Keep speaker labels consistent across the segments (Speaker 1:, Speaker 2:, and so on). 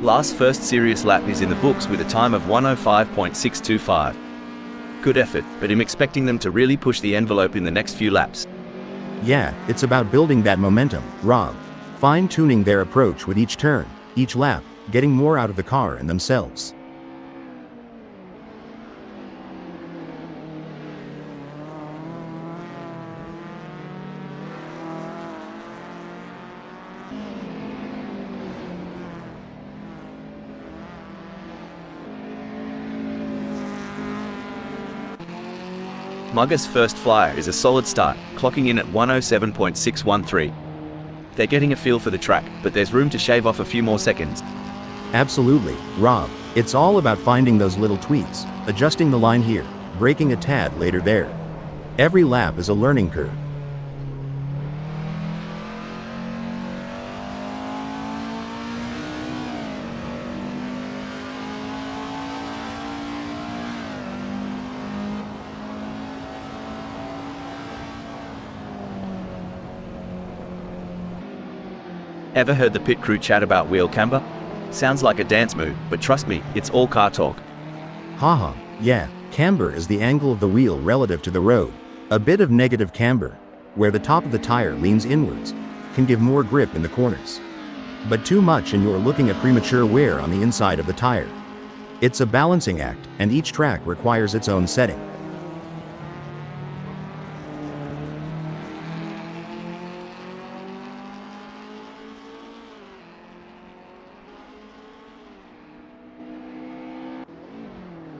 Speaker 1: Last first serious lap is in the books with a time of 1:05.625. Good effort, but I'm expecting them to really push the envelope in the next few laps.
Speaker 2: Yeah, it's about building that momentum, Rob. Fine-tuning their approach with each turn, each lap, getting more out of the car and themselves.
Speaker 1: Mugger's first flyer is a solid start, clocking in at 1:07.613. They're getting a feel for the track, but there's room to shave off a few more seconds.
Speaker 2: Absolutely, Rob. It's all about finding those little tweaks, adjusting the line here, braking a tad later there. Every lap is a learning curve.
Speaker 1: Ever heard the pit crew chat about wheel camber? Sounds like a dance move, but trust me, it's all car talk.
Speaker 2: Haha, yeah, camber is the angle of the wheel relative to the road. A bit of negative camber, where the top of the tire leans inwards, can give more grip in the corners. But too much and you're looking at premature wear on the inside of the tire. It's a balancing act, and each track requires its own setting.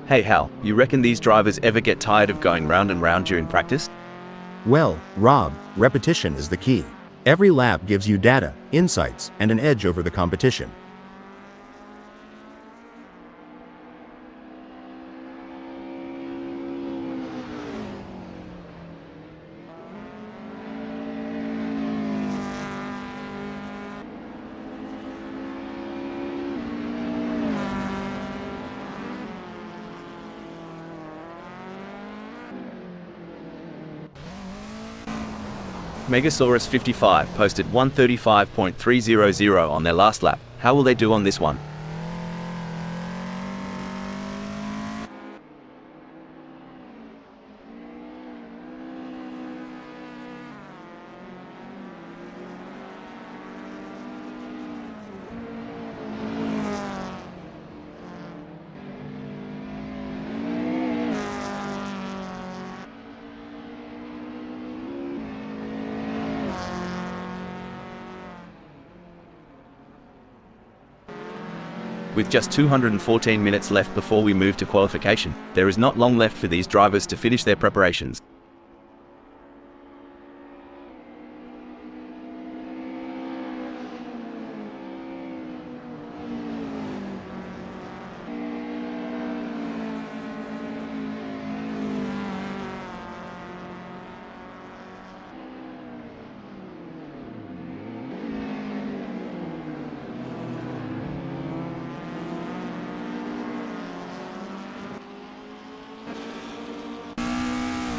Speaker 1: Hey Hal, you reckon these drivers ever get tired of going round and round during practice?
Speaker 2: Well, Rob, repetition is the key. Every lap gives you data, insights, and an edge over the competition.
Speaker 1: Megasaurus 55 posted 1:35.300 on their last lap. How will they do on this one? With just 214 minutes left before we move to qualification, there is not long left for these drivers to finish their preparations.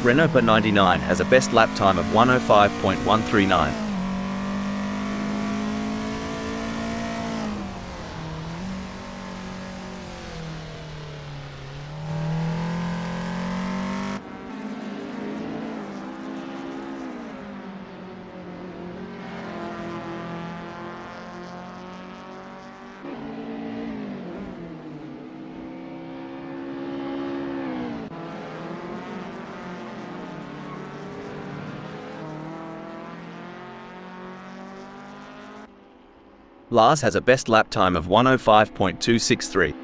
Speaker 1: Renault 99 has a best lap time of 1:05.139. Lars has a best lap time of 1:05.263.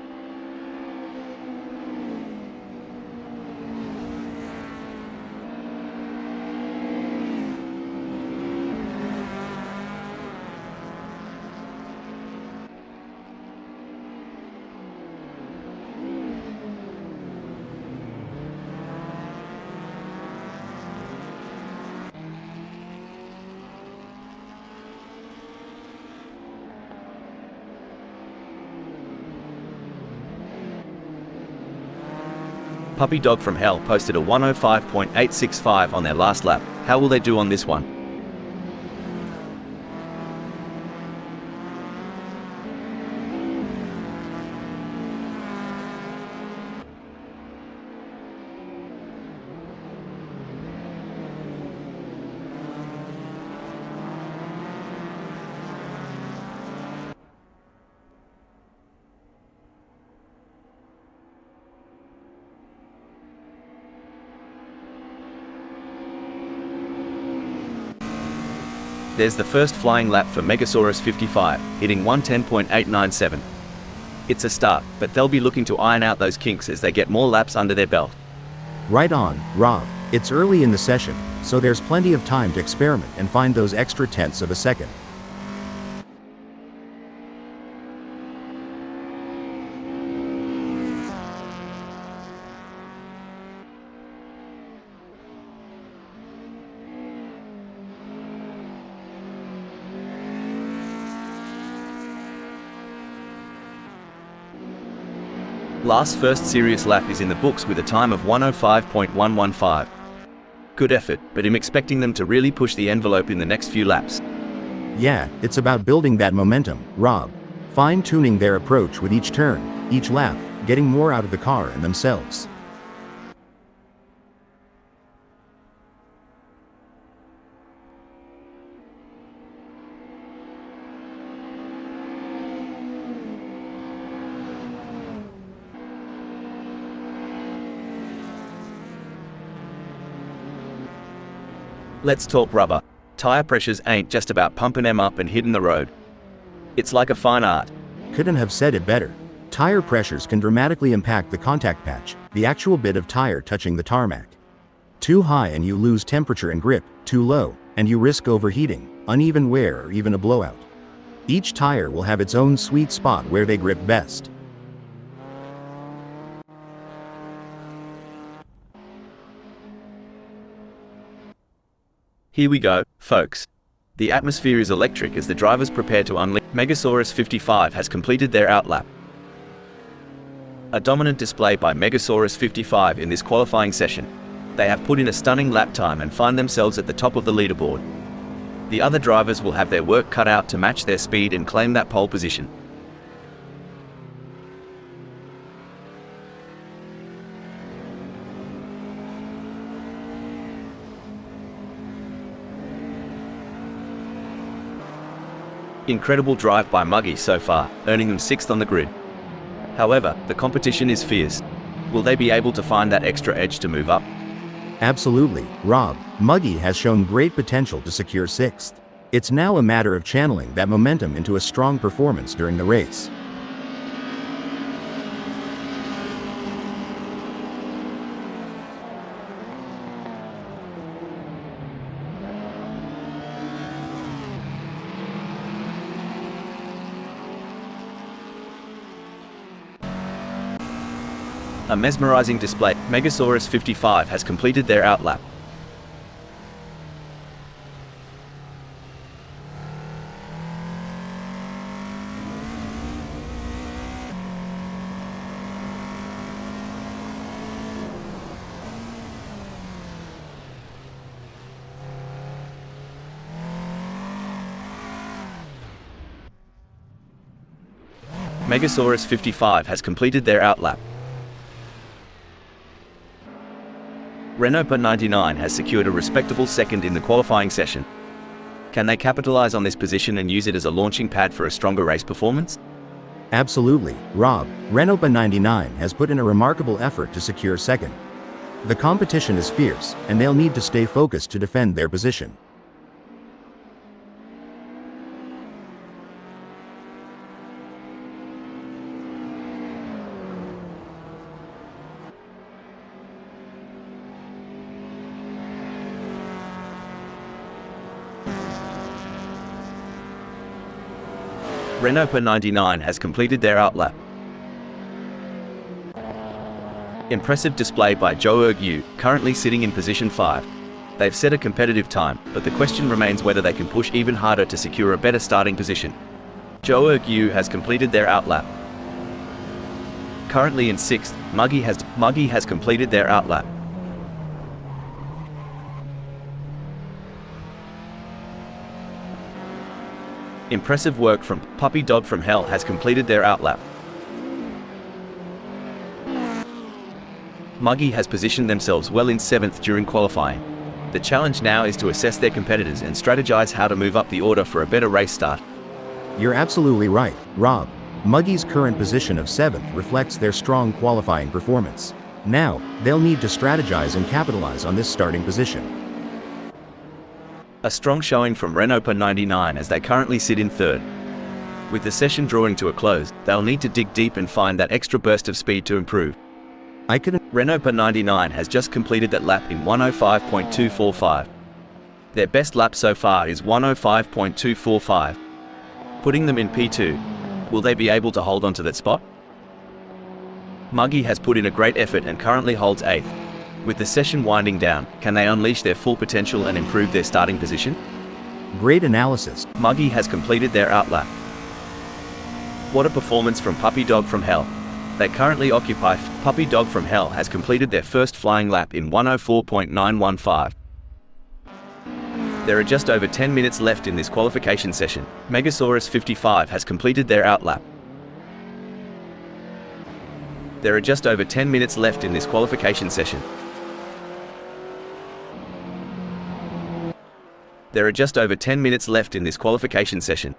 Speaker 1: Puppy Dog from Hell posted a 1:05.865 on their last lap. How will they do on this one? There's the first flying lap for Megasaurus 55, hitting 110.897. It's a start, but they'll be looking to iron out those kinks as they get more laps under their belt.
Speaker 2: Right on, Rob. It's early in the session, so there's plenty of time to experiment and find those extra tenths of a second.
Speaker 1: Last first serious lap is in the books with a time of 105.115. Good effort, but I'm expecting them to really push the envelope in the next few laps.
Speaker 2: Yeah, it's about building that momentum, Rob. Fine-tuning their approach with each turn, each lap, getting more out of the car and themselves.
Speaker 1: Let's talk rubber. Tire pressures ain't just about pumping them up and hitting the road. It's like a fine art.
Speaker 2: Couldn't have said it better. Tire pressures can dramatically impact the contact patch, the actual bit of tire touching the tarmac. Too high and you lose temperature and grip, too low, and you risk overheating, uneven wear or even a blowout. Each tire will have its own sweet spot where they grip best.
Speaker 1: Here we go, folks. The atmosphere is electric as the drivers prepare to unleash. Megasaurus 55 has completed their outlap. A dominant display by Megasaurus 55 in this qualifying session. They have put in a stunning lap time and find themselves at the top of the leaderboard. The other drivers will have their work cut out to match their speed and claim that pole position. Incredible drive by Muggy so far, earning them 6th on the grid. However, the competition is fierce. Will they be able to find that extra edge to move up?
Speaker 2: Absolutely, Rob. Muggy has shown great potential to secure 6th. It's now a matter of channeling that momentum into a strong performance during the race.
Speaker 1: A mesmerizing display. Megasaurus 55 has completed their outlap. Megasaurus 55 has completed their outlap. Renault 99 has secured a respectable 2nd in the qualifying session. Can they capitalize on this position and use it as a launching pad for a stronger race performance?
Speaker 2: Absolutely, Rob. Renault 99 has put in a remarkable effort to secure 2nd. The competition is fierce, and they'll need to stay focused to defend their position.
Speaker 1: Renault 99 has completed their outlap. Impressive display by Zhou Yu, currently sitting in position 5. They've set a competitive time, but the question remains whether they can push even harder to secure a better starting position. Zhou Yu has completed their outlap. Currently in 6th, Muggy has completed their outlap. Impressive work from Puppy Dog from Hell has completed their outlap. Muggy has positioned themselves well in 7th during qualifying. The challenge now is to assess their competitors and strategize how to move up the order for a better race start.
Speaker 2: You're absolutely right, Rob. Muggy's current position of 7th reflects their strong qualifying performance. Now, they'll need to strategize and capitalize on this starting position.
Speaker 1: A strong showing from Renault per 99 as they currently sit in third. With the session drawing to a close, they'll need to dig deep and find that extra burst of speed to improve. Renault per 99 has just completed that lap in 105.245. Their best lap so far is 105.245, putting them in P2. Will they be able to hold on to that spot? Muggy has put in a great effort and currently holds 8th. With the session winding down, can they unleash their full potential and improve their starting position?
Speaker 2: Great analysis.
Speaker 1: Muggy has completed their outlap. What a performance from Puppy Dog from Hell. They currently occupy. Puppy Dog from Hell has completed their first flying lap in 104.915. There are just over 10 minutes left in this qualification session. Megasaurus 55 has completed their outlap. There are just over 10 minutes left in this qualification session. There are just over 10 minutes left in this qualification session.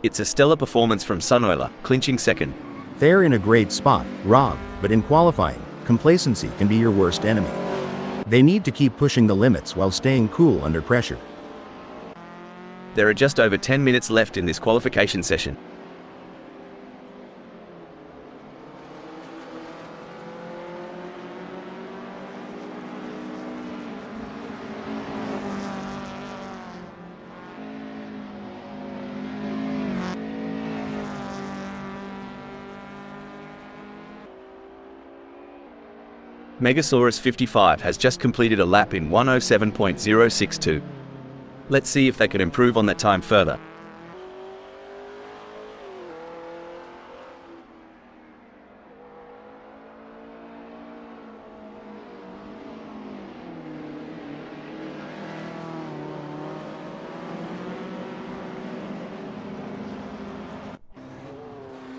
Speaker 1: It's a stellar performance from Sunoiler, clinching second.
Speaker 2: They're in a great spot, Rob, but in qualifying, complacency can be your worst enemy. They need to keep pushing the limits while staying cool under pressure.
Speaker 1: There are just over 10 minutes left in this qualification session. Megasaurus 55 has just completed a lap in 107.062. Let's see if they can improve on that time further.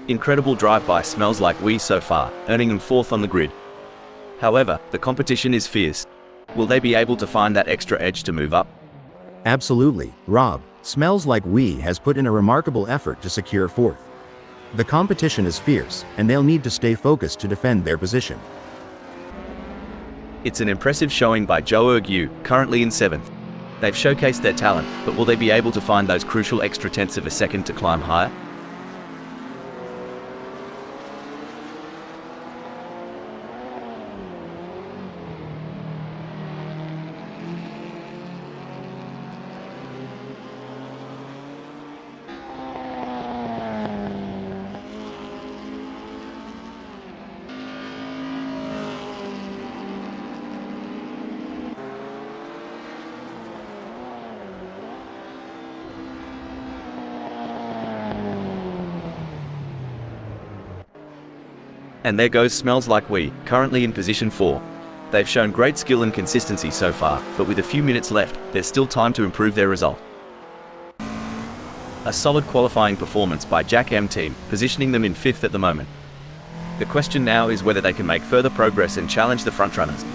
Speaker 1: Incredible drive-by smells like Wii so far, earning them 4th on the grid. However, the competition is fierce. Will they be able to find that extra edge to move up?
Speaker 2: Absolutely, Rob. Smells Like We has put in a remarkable effort to secure 4th. The competition is fierce, and they'll need to stay focused to defend their position.
Speaker 1: It's an impressive showing by Zhou Yu, currently in 7th. They've showcased their talent, but will they be able to find those crucial extra tenths of a second to climb higher? And there goes Smells Like We, currently in position 4. They've shown great skill and consistency so far, but with a few minutes left, there's still time to improve their result. A solid qualifying performance by Jack M team, positioning them in 5th at the moment. The question now is whether they can make further progress and challenge the frontrunners.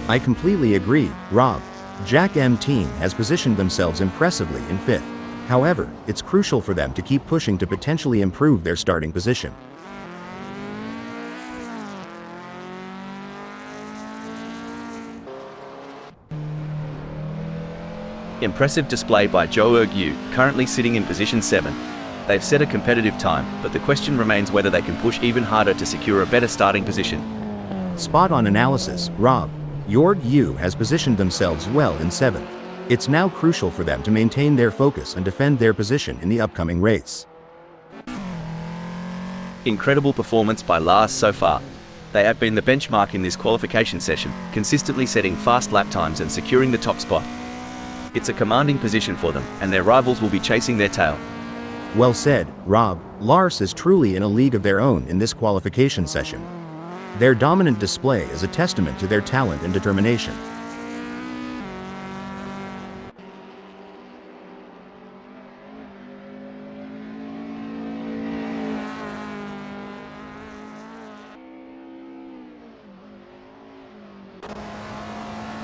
Speaker 2: I completely agree, Rob. Jack M team has positioned themselves impressively in 5th. However, it's crucial for them to keep pushing to potentially improve their starting position.
Speaker 1: Impressive display by Zhou Yu, currently sitting in position 7. They've set a competitive time, but the question remains whether they can push even harder to secure a better starting position.
Speaker 2: Spot on analysis, Rob. Zhou Yu has positioned themselves well in 7th. It's now crucial for them to maintain their focus and defend their position in the upcoming race. Incredible
Speaker 1: Performance by Lars so far. They have been the benchmark in this qualification session, consistently setting fast lap times and securing the top spot. It's a commanding position for them, and their rivals will be chasing their tail.
Speaker 2: Well said, Rob. Lars is truly in a league of their own in this qualification session. Their dominant display is a testament to their talent and determination.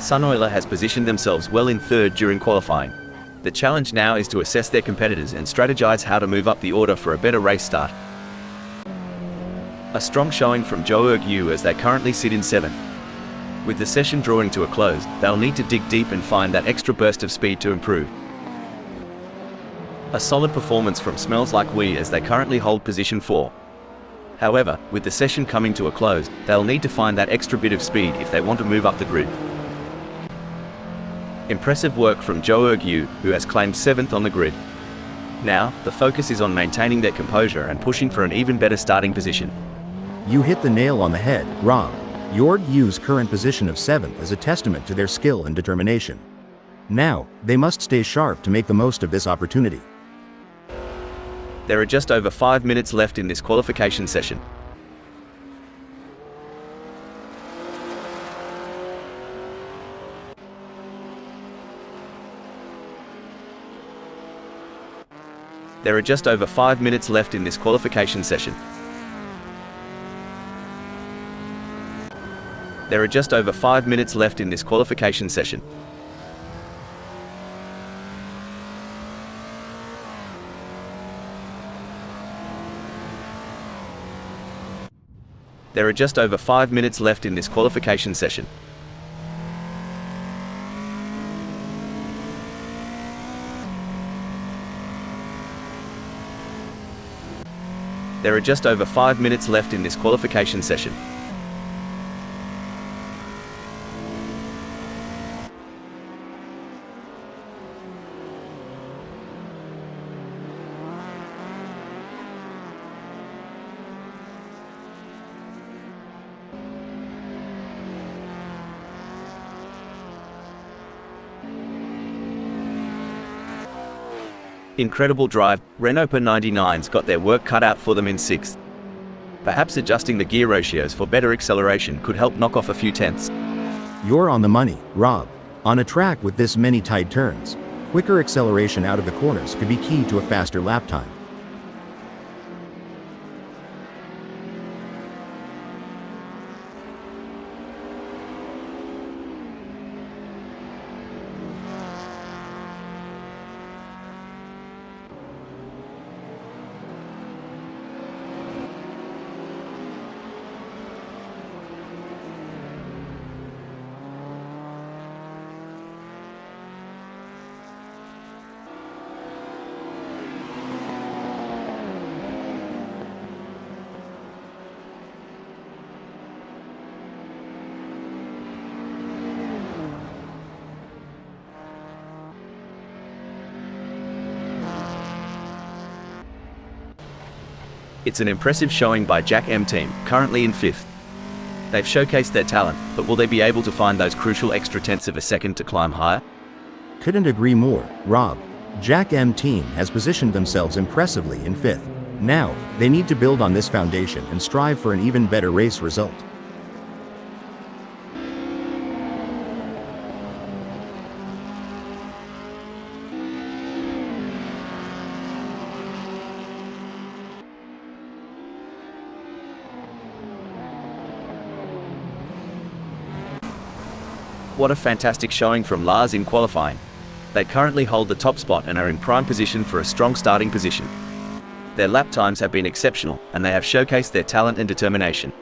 Speaker 1: Sunoiler has positioned themselves well in 3rd during qualifying. The challenge now is to assess their competitors and strategize how to move up the order for a better race start. A strong showing from Yu as they currently sit in 7th. With the session drawing to a close, they'll need to dig deep and find that extra burst of speed to improve. A solid performance from Smells Like We as they currently hold position 4. However, with the session coming to a close, they'll need to find that extra bit of speed if they want to move up the grid. Impressive work from Yu, who has claimed 7th on the grid. Now, the focus is on maintaining their composure and pushing for an even better starting position.
Speaker 2: You hit the nail on the head, Rob. Yu's current position of 7th is a testament to their skill and determination. Now, they must stay sharp to make the most of this opportunity.
Speaker 1: There are just over 5 minutes left in this qualification session. There are just over 5 minutes left in this qualification session. There are just over 5 minutes left in this qualification session. There are just over 5 minutes left in this qualification session. There are just over 5 minutes left in this qualification session. Incredible drive, Renault Per 99's got their work cut out for them in 6th. Perhaps adjusting the gear ratios for better acceleration could help knock off a few tenths.
Speaker 2: You're on the money, Rob. On a track with this many tight turns, quicker acceleration out of the corners could be key to a faster lap time.
Speaker 1: It's an impressive showing by Jack M team, currently in 5th. They've showcased their talent, but will they be able to find those crucial extra tenths of a second to climb higher?
Speaker 2: Couldn't agree more, Rob. Jack M team has positioned themselves impressively in 5th. Now, they need to build on this foundation and strive for an even better race result.
Speaker 1: What a fantastic showing from Lars in qualifying. They currently hold the top spot and are in prime position for a strong starting position. Their lap times have been exceptional, and they have showcased their talent and determination.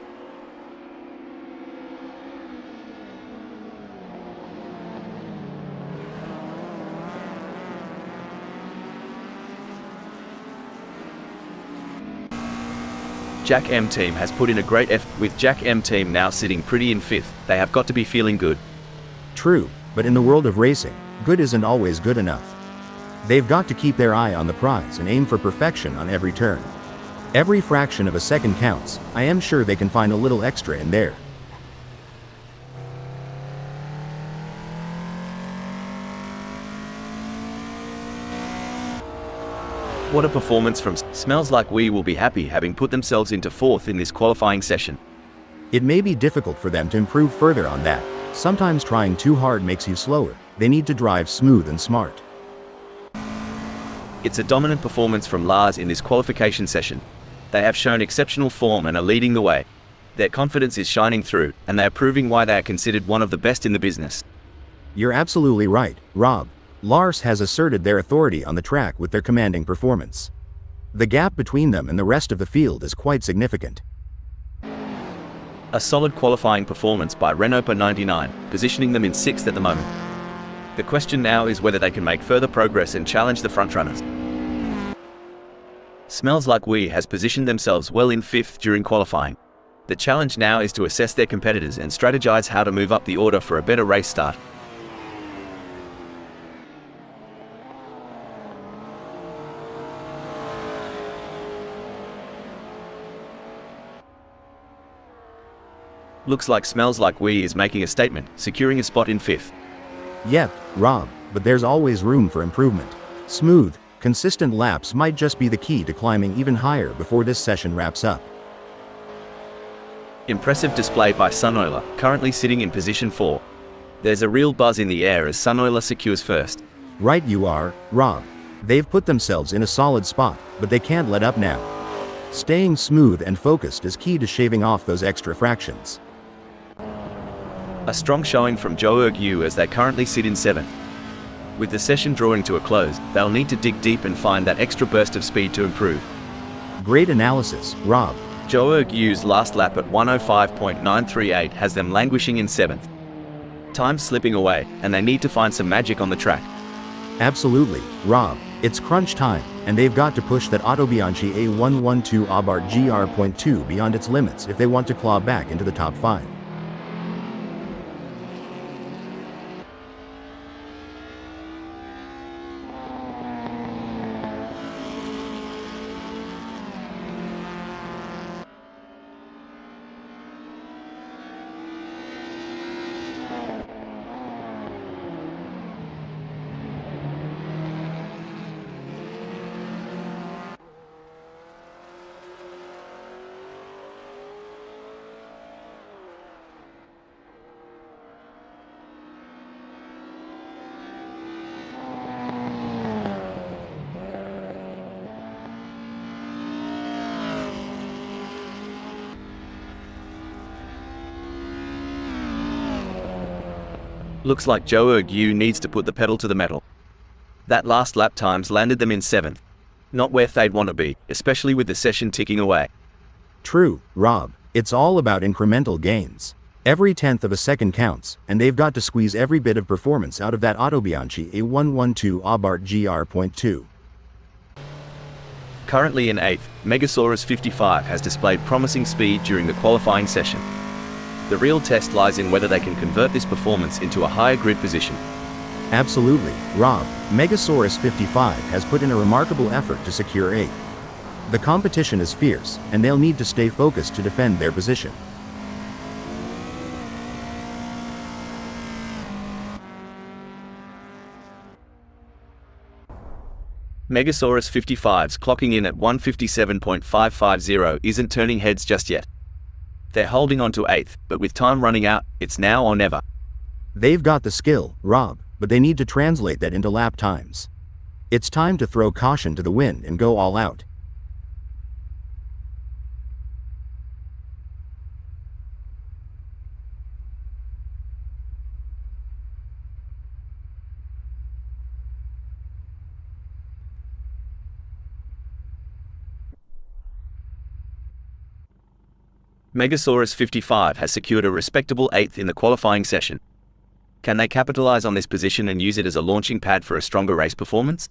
Speaker 1: Jack M team has put in a great effort. With Jack M team now sitting pretty in 5th, they have got to be feeling good.
Speaker 2: True, but in the world of racing, good isn't always good enough. They've got to keep their eye on the prize and aim for perfection on every turn. Every fraction of a second counts. I am sure they can find a little extra in there.
Speaker 1: What a performance from Smells Like We will be happy having put themselves into 4th in this qualifying session.
Speaker 2: It may be difficult for them to improve further on that. Sometimes trying too hard makes you slower. They need to drive smooth and smart.
Speaker 1: It's a dominant performance from Lars in this qualification session. They have shown exceptional form and are leading the way. Their confidence is shining through, and they are proving why they are considered one of the best in the business.
Speaker 2: You're absolutely right, Rob. Lars has asserted their authority on the track with their commanding performance. The gap between them and the rest of the field is quite significant.
Speaker 1: A solid qualifying performance by Renault 99, positioning them in 6th at the moment. The question now is whether they can make further progress and challenge the frontrunners. Smells Like We has positioned themselves well in 5th during qualifying. The challenge now is to assess their competitors and strategize how to move up the order for a better race start. Looks like Smells Like We is making a statement, securing a spot in 5th.
Speaker 2: Yep, Rob, but there's always room for improvement. Smooth, consistent laps might just be the key to climbing even higher before this session wraps up.
Speaker 1: Impressive display by Sunoiler, currently sitting in position 4. There's a real buzz in the air as Sunoiler secures first.
Speaker 2: Right you are, Rob. They've put themselves in a solid spot, but they can't let up now. Staying smooth and focused is key to shaving off those extra fractions.
Speaker 1: A strong showing from Joerg Yu as they currently sit in 7th. With the session drawing to a close, they'll need to dig deep and find that extra burst of speed to improve.
Speaker 2: Great analysis, Rob.
Speaker 1: Joerg Yu's last lap at 105.938 has them languishing in 7th. Time's slipping away, and they need to find some magic on the track.
Speaker 2: Absolutely, Rob. It's crunch time, and they've got to push that AutoBianchi A112 Abarth GR.2 beyond its limits if they want to claw back into the top 5.
Speaker 1: Looks like Joerg Yu needs to put the pedal to the metal. That last lap times landed them in 7th. Not where they'd want to be, especially with the session ticking away.
Speaker 2: True, Rob. It's all about incremental gains. Every 10th of a second counts, and they've got to squeeze every bit of performance out of that AutoBianchi A112 Abarth GR.2.
Speaker 1: Currently in 8th, Megasaurus 55 has displayed promising speed during the qualifying session. The real test lies in whether they can convert this performance into a higher grid position.
Speaker 2: Absolutely, Rob. Megasaurus 55 has put in a remarkable effort to secure 8th. The competition is fierce, and they'll need to stay focused to defend their position.
Speaker 1: Megasaurus 55's clocking in at 157.550 isn't turning heads just yet. They're holding on to 8th, but with time running out, it's now or never.
Speaker 2: They've got the skill, Rob, but they need to translate that into lap times. It's time to throw caution to the wind and go all out.
Speaker 1: Megasaurus 55 has secured a respectable 8th in the qualifying session. Can they capitalize on this position and use it as a launching pad for a stronger race performance?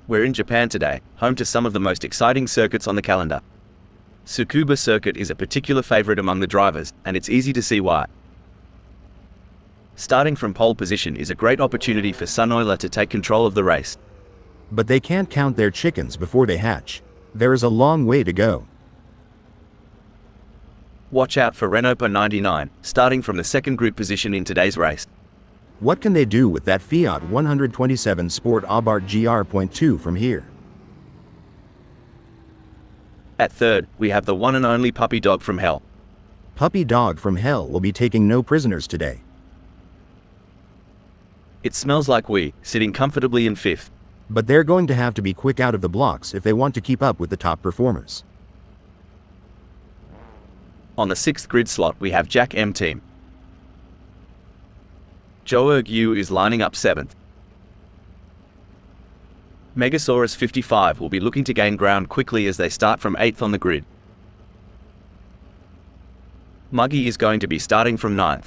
Speaker 1: We're in Japan today, home to some of the most exciting circuits on the calendar. Tsukuba circuit is a particular favorite among the drivers, and it's easy to see why. Starting from pole position is a great opportunity for Sunoiler to take control of the race.
Speaker 2: But they can't count their chickens before they hatch. There is a long way to go.
Speaker 1: Watch out for Renault 99, starting from the second grid position in today's race.
Speaker 2: What can they do with that Fiat 127 Sport Abarth GR.2 from here?
Speaker 1: At third, we have the one and only Puppy Dog from Hell.
Speaker 2: Puppy Dog from Hell will be taking no prisoners today.
Speaker 1: It smells like we, sitting comfortably in fifth.
Speaker 2: But they're going to have to be quick out of the blocks if they want to keep up with the top performers.
Speaker 1: On the sixth grid slot we have Jack M Team. Joerg Yu is lining up 7th. Megasaurus 55 will be looking to gain ground quickly as they start from 8th on the grid. Muggy is going to be starting from 9th.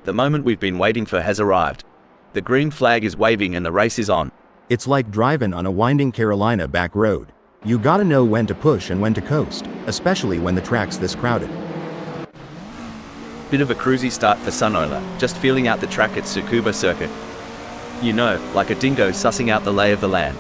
Speaker 1: The moment we've been waiting for has arrived. The green flag is waving and the race is on.
Speaker 2: It's like driving on a winding Carolina back road. You gotta know when to push and when to coast, especially when the track's this crowded.
Speaker 1: Bit of a cruisy start for Sunoiler, just feeling out the track at Tsukuba circuit. You know, like a dingo sussing out the lay of the land.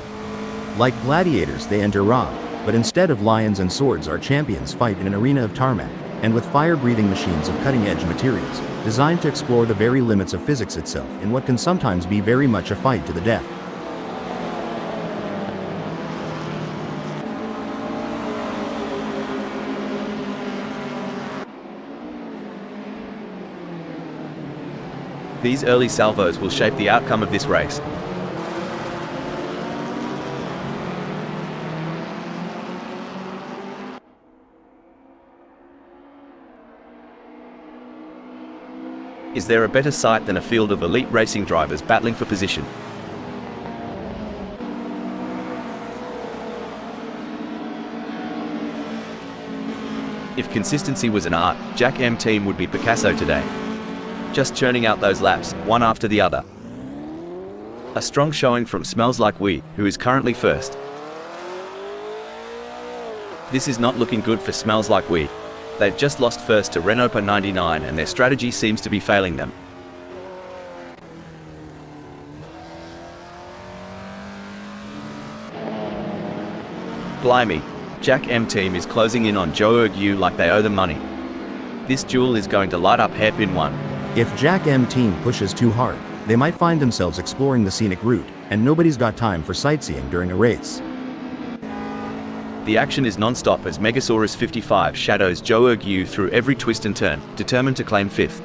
Speaker 2: Like gladiators they enter Ra, but instead of lions and swords our champions fight in an arena of tarmac, and with fire-breathing machines of cutting-edge materials, designed to explore the very limits of physics itself in what can sometimes be very much a fight to the death.
Speaker 1: These early salvos will shape the outcome of this race. Is there a better sight than a field of elite racing drivers battling for position? If consistency was an art, Jack M Team would be Picasso today. Just churning out those laps, one after the other. A strong showing from Smells Like We, who is currently first. This is not looking good for Smells Like We. They've just lost first to Renault 99 and their strategy seems to be failing them. Blimey, Jack M Team is closing in on Joerg Yu like they owe them money. This duel is going to light up hairpin 1.
Speaker 2: If Jack M Team pushes too hard, they might find themselves exploring the scenic route, and nobody's got time for sightseeing during a race.
Speaker 1: The action is non-stop as Megasaurus 55 shadows Joerg Yu through every twist and turn, determined to claim 5th.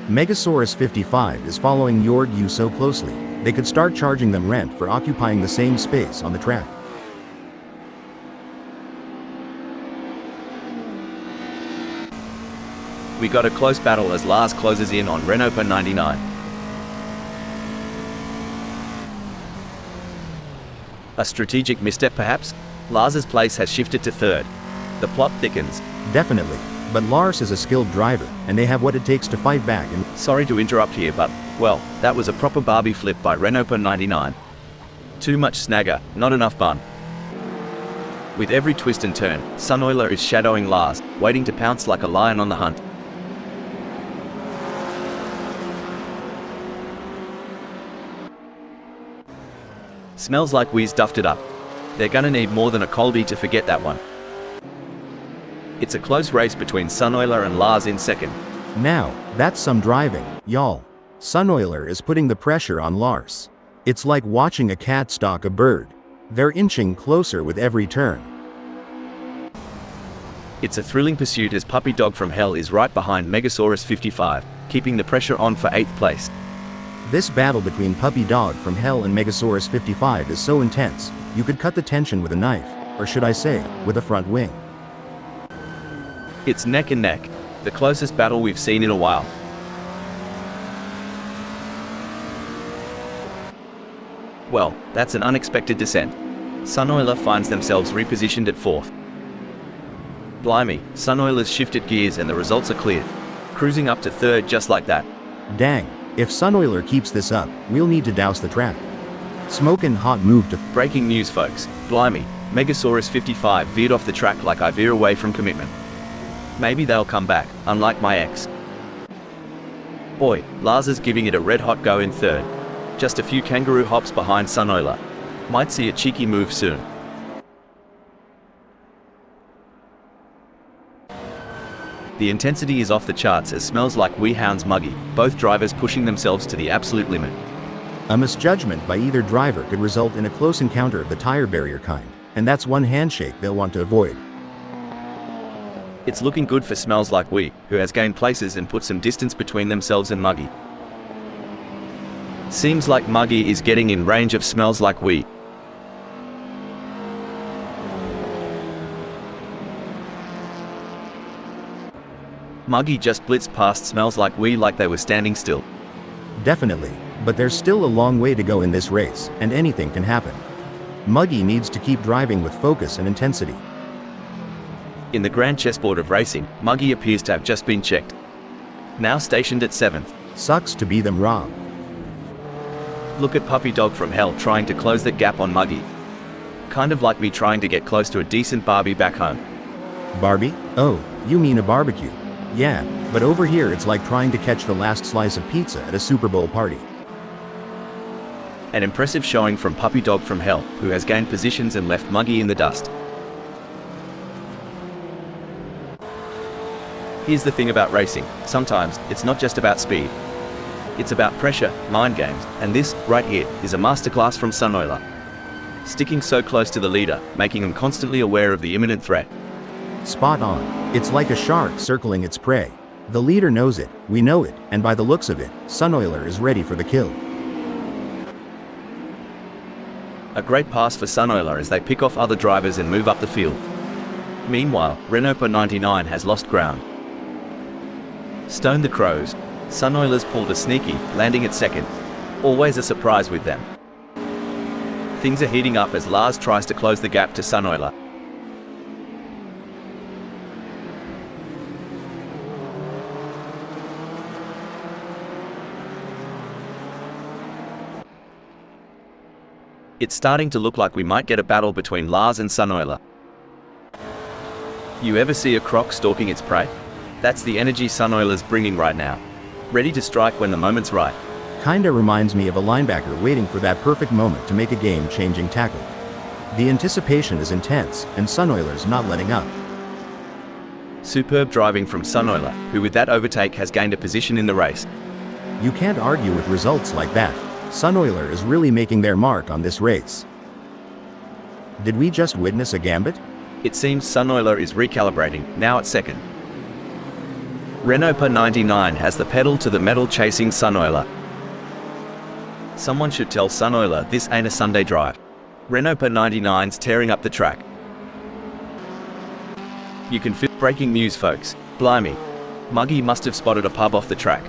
Speaker 2: Megasaurus 55 is following Joerg Yu so closely, they could start charging them rent for occupying the same space on the track.
Speaker 1: We got a close battle as Lars closes in on Renault 99. A strategic misstep perhaps? Lars's place has shifted to 3rd. The plot thickens.
Speaker 2: Definitely, but Lars is a skilled driver, and they have what it takes to fight back and—
Speaker 1: Sorry to interrupt here but, well, that was a proper Barbie flip by Renault 99. Too much snagger, not enough bun. With every twist and turn, Sunoiler is shadowing Lars, waiting to pounce like a lion on the hunt. Smells Like We's duffed it up. They're gonna need more than a Colby to forget that one. It's a close race between Sunoiler and Lars in 2nd.
Speaker 2: Now, that's some driving, y'all. Sunoiler is putting the pressure on Lars. It's like watching a cat stalk a bird. They're inching closer with every turn.
Speaker 1: It's a thrilling pursuit as Puppy Dog from Hell is right behind Megasaurus 55, keeping the pressure on for 8th place.
Speaker 2: This battle between Puppy Dog from Hell and Megasaurus 55 is so intense, you could cut the tension with a knife, or should I say, with a front wing.
Speaker 1: It's neck and neck, the closest battle we've seen in a while. Well, that's an unexpected descent. Sunoiler finds themselves repositioned at 4th. Blimey, Sunoiler's shifted gears and the results are clear. Cruising up to 3rd just like that.
Speaker 2: Dang, if Sunoiler keeps this up, we'll need to douse the track. Smokin' hot move to...
Speaker 1: Breaking news folks, blimey, Megasaurus 55 veered off the track like I veer away from commitment. Maybe they'll come back, unlike my ex. Boy, Lars is giving it a red hot go in 3rd. Just a few kangaroo hops behind Sunoiler. Might see a cheeky move soon. The intensity is off the charts as Smells Like We hounds Muggy, both drivers pushing themselves to the absolute limit.
Speaker 2: A misjudgment by either driver could result in a close encounter of the tire barrier kind, and that's one handshake they'll want to avoid.
Speaker 1: It's looking good for Smells Like We, who has gained places and put some distance between themselves and Muggy. Seems like Muggy is getting in range of Smells Like We. Muggy just blitzed past Smells Like We like they were standing still.
Speaker 2: Definitely, but there's still a long way to go in this race, and anything can happen. Muggy needs to keep driving with focus and intensity.
Speaker 1: In the grand chessboard of racing, Muggy appears to have just been checked. Now stationed at 7th.
Speaker 2: Sucks to be them wrong.
Speaker 1: Look at Puppy Dog from Hell trying to close the gap on Muggy. Kind of like me trying to get close to a decent Barbie back home.
Speaker 2: Barbie? Oh, you mean a barbecue. Yeah, but over here it's like trying to catch the last slice of pizza at a Super Bowl party.
Speaker 1: An impressive showing from Puppy Dog from Hell, who has gained positions and left Muggy in the dust. Here's the thing about racing, sometimes it's not just about speed. It's about pressure, mind games, and this, right here, is a masterclass from Sunoiler. Sticking so close to the leader, making him constantly aware of the imminent threat.
Speaker 2: Spot on. It's like a shark circling its prey. The leader knows it, we know it, and by the looks of it, Sunoiler is ready for the kill.
Speaker 1: A great pass for Sunoiler as they pick off other drivers and move up the field. Meanwhile, Renault 99 has lost ground. Stone the Crows. Sunoiler's pulled a sneaky, landing at 2nd. Always a surprise with them. Things are heating up as Lars tries to close the gap to Sunoiler. It's starting to look like we might get a battle between Lars and Sunoiler. You ever see a croc stalking its prey? That's the energy Sunoiler's bringing right now. Ready to strike when the moment's right.
Speaker 2: Kinda reminds me of a linebacker waiting for that perfect moment to make a game-changing tackle. The anticipation is intense, and Sunoiler's not letting up.
Speaker 1: Superb driving from Sunoiler, who with that overtake has gained a position in the race.
Speaker 2: You can't argue with results like that. Sunoiler is really making their mark on this race. Did we just witness a gambit?
Speaker 1: It seems Sunoiler is recalibrating, now at 2nd. Renault 99 has the pedal to the metal chasing Sunoiler. Someone should tell Sunoiler this ain't a Sunday drive. Renault 99's tearing up the track. You can feel breaking news folks, blimey. Muggy must have spotted a pub off the track.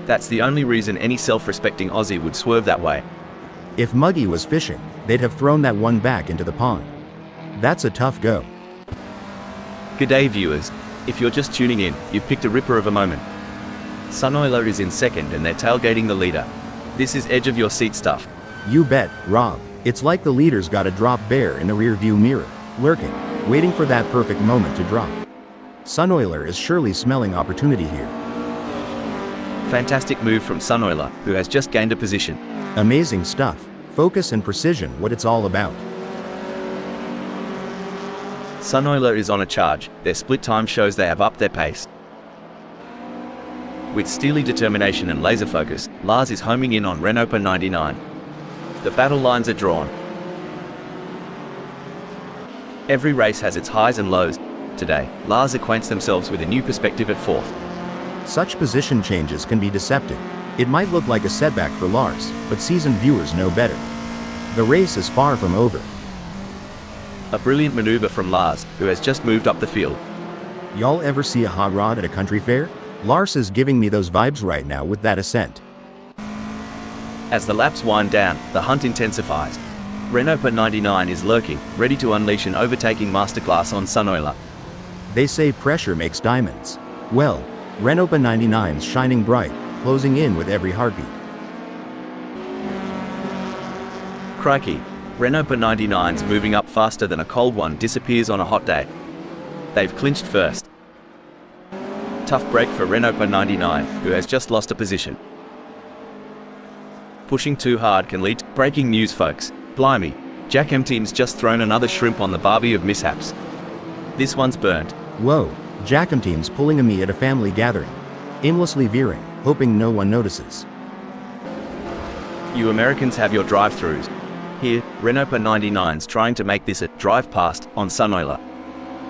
Speaker 1: That's the only reason any self-respecting Aussie would swerve that way.
Speaker 2: If Muggy was fishing, they'd have thrown that one back into the pond. That's a tough go.
Speaker 1: G'day viewers. If you're just tuning in, you've picked a ripper of a moment. Sunoiler is in 2nd and they're tailgating the leader. This is edge of your seat stuff.
Speaker 2: You bet, Rob. It's like the leader's got a drop bear in the rear-view mirror, lurking, waiting for that perfect moment to drop. Sunoiler is surely smelling opportunity here.
Speaker 1: Fantastic move from Sunoiler, who has just gained a position.
Speaker 2: Amazing stuff. Focus and precision, what it's all about.
Speaker 1: Sunoiler is on a charge. Their split time shows they have upped their pace. With steely determination and laser focus, Lars is homing in on Renault 99. The battle lines are drawn. Every race has its highs and lows. Today, Lars acquaints themselves with a new perspective at 4th.
Speaker 2: Such position changes can be deceptive. It might look like a setback for Lars, but seasoned viewers know better. The race is far from over.
Speaker 1: A brilliant maneuver from Lars, who has just moved up the field.
Speaker 2: Y'all ever see a hot rod at a country fair? Lars is giving me those vibes right now with that ascent.
Speaker 1: As the laps wind down, the hunt intensifies. Renault 99 is lurking, ready to unleash an overtaking masterclass on Sunoila.
Speaker 2: They say pressure makes diamonds. Well, Renault 99's shining bright, closing in with every heartbeat.
Speaker 1: Crikey, Renault 99's moving up faster than a cold one disappears on a hot day. They've clinched first. Tough break for Renault 99, who has just lost a position. Pushing too hard can lead to breaking news, folks. Blimey, Jack M Team's just thrown another shrimp on the barbie of mishaps. This one's burnt.
Speaker 2: Whoa, Jack M Team's pulling a me at a family gathering. Aimlessly veering, hoping no one notices.
Speaker 1: You Americans have your drive-thrus. Here, Renault 99's trying to make this a drive past on Sunoila.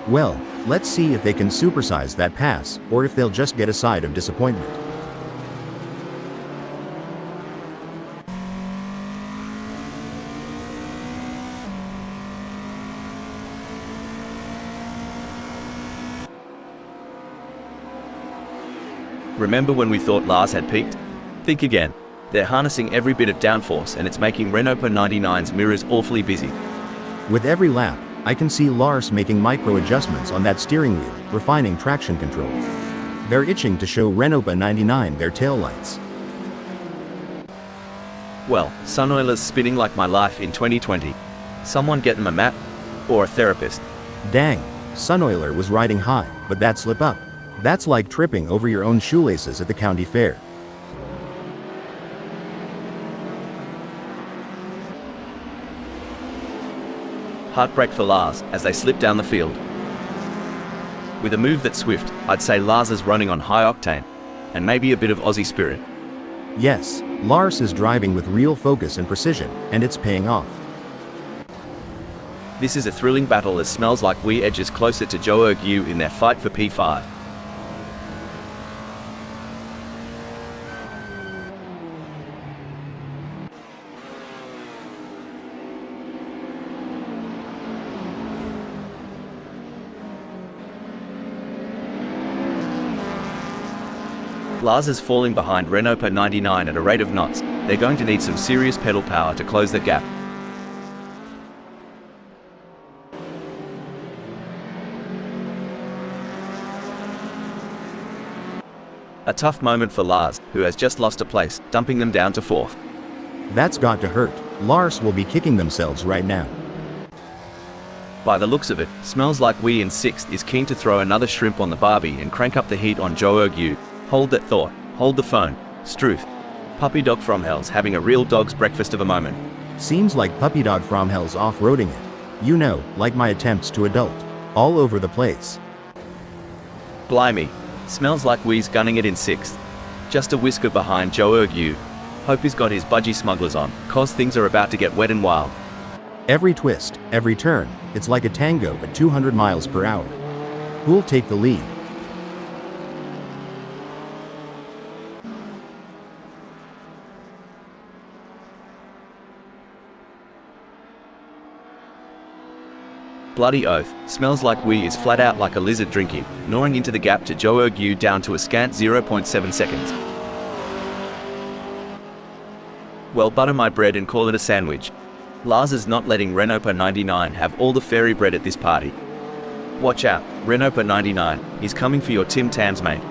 Speaker 2: Well, let's see if they can supersize that pass, or if they'll just get a side of disappointment.
Speaker 1: Remember when we thought Lars had peaked? Think again. They're harnessing every bit of downforce and it's making Renault 99's mirrors awfully busy.
Speaker 2: With every lap, I can see Lars making micro adjustments on that steering wheel, refining traction control. They're itching to show Renault 99 their taillights.
Speaker 1: Well, Sunoila's spinning like my life in 2020. Someone get them a map? Or a therapist?
Speaker 2: Dang, Sunoiler was riding high, but that slip up. That's like tripping over your own shoelaces at the county fair.
Speaker 1: Heartbreak for Lars as they slip down the field. With a move that's swift, I'd say Lars is running on high octane, and maybe a bit of Aussie spirit.
Speaker 2: Yes, Lars is driving with real focus and precision, and it's paying off.
Speaker 1: This is a thrilling battle as Smells Like We edges closer to Zhou Ergu in their fight for P5. Lars is falling behind Renault 99 at a rate of knots. They're going to need some serious pedal power to close the gap. A tough moment for Lars, who has just lost a place, dumping them down to 4th.
Speaker 2: That's got to hurt. Lars will be kicking themselves right now.
Speaker 1: By the looks of it, Smells Like We in 6th is keen to throw another shrimp on the barbie and crank up the heat on Zhou Ergu. Hold that thought. Hold the phone. Struth. Puppy Dog from Hell's having a real dog's breakfast of a moment.
Speaker 2: Seems like Puppy Dog from Hell's off-roading it. You know, like my attempts to adult. All over the place.
Speaker 1: Blimey. Smells Like We's gunning it in 6th. Just a whisker behind Zhou Ergu. Hope he's got his budgie smugglers on, cause things are about to get wet and wild.
Speaker 2: Every twist, every turn, it's like a tango at 200 miles per hour. Who'll take the lead?
Speaker 1: Bloody oath, Smells Like We is flat out like a lizard drinking, gnawing into the gap to Zhou Ergu down to a scant 0.7 seconds. Well, butter my bread and call it a sandwich. Lars is not letting Renault 99 have all the fairy bread at this party. Watch out, Renault 99, he's coming for your Tim Tams, mate.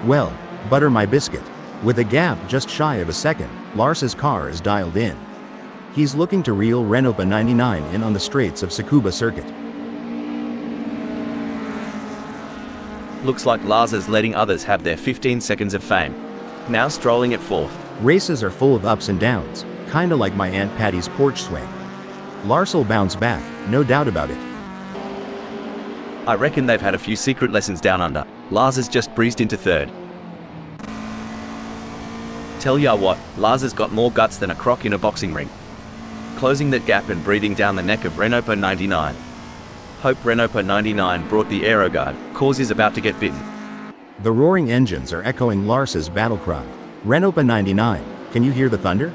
Speaker 2: Well, butter my biscuit. With a gap just shy of a second, Lars's car is dialed in. He's looking to reel Renault 99 in on the straights of Tsukuba circuit.
Speaker 1: Looks like Lars is letting others have their 15 seconds of fame. Now strolling at 4th.
Speaker 2: Races are full of ups and downs, kinda like my Aunt Patty's porch swing. Lars'll bounce back, no doubt about it.
Speaker 1: I reckon they've had a few secret lessons down under. Lars has just breezed into 3rd. Tell ya what, Lars has got more guts than a croc in a boxing ring. closing that gap and breathing down the neck of Renault 99. Hope Renault 99 brought the aeroguard, cause is about to get bitten.
Speaker 2: The roaring engines are echoing Lars's battle cry. Renault 99, can you hear the thunder?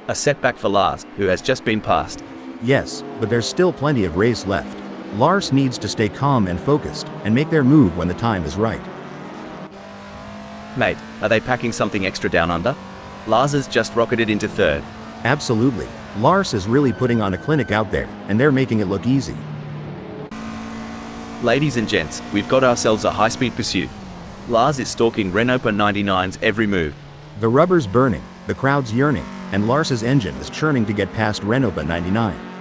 Speaker 1: A setback for Lars, who has just been passed.
Speaker 2: Yes, but there's still plenty of race left. Lars needs to stay calm and focused, and make their move when the time is right.
Speaker 1: Mate, are they packing something extra down under? Lars has just rocketed into third.
Speaker 2: Absolutely. Lars is really putting on a clinic out there, and they're making it look easy.
Speaker 1: Ladies and gents, we've got ourselves a high-speed pursuit. Lars is stalking Renault 99's every move.
Speaker 2: The rubber's burning, the crowd's yearning, and Lars's engine is churning to get past Renault 99.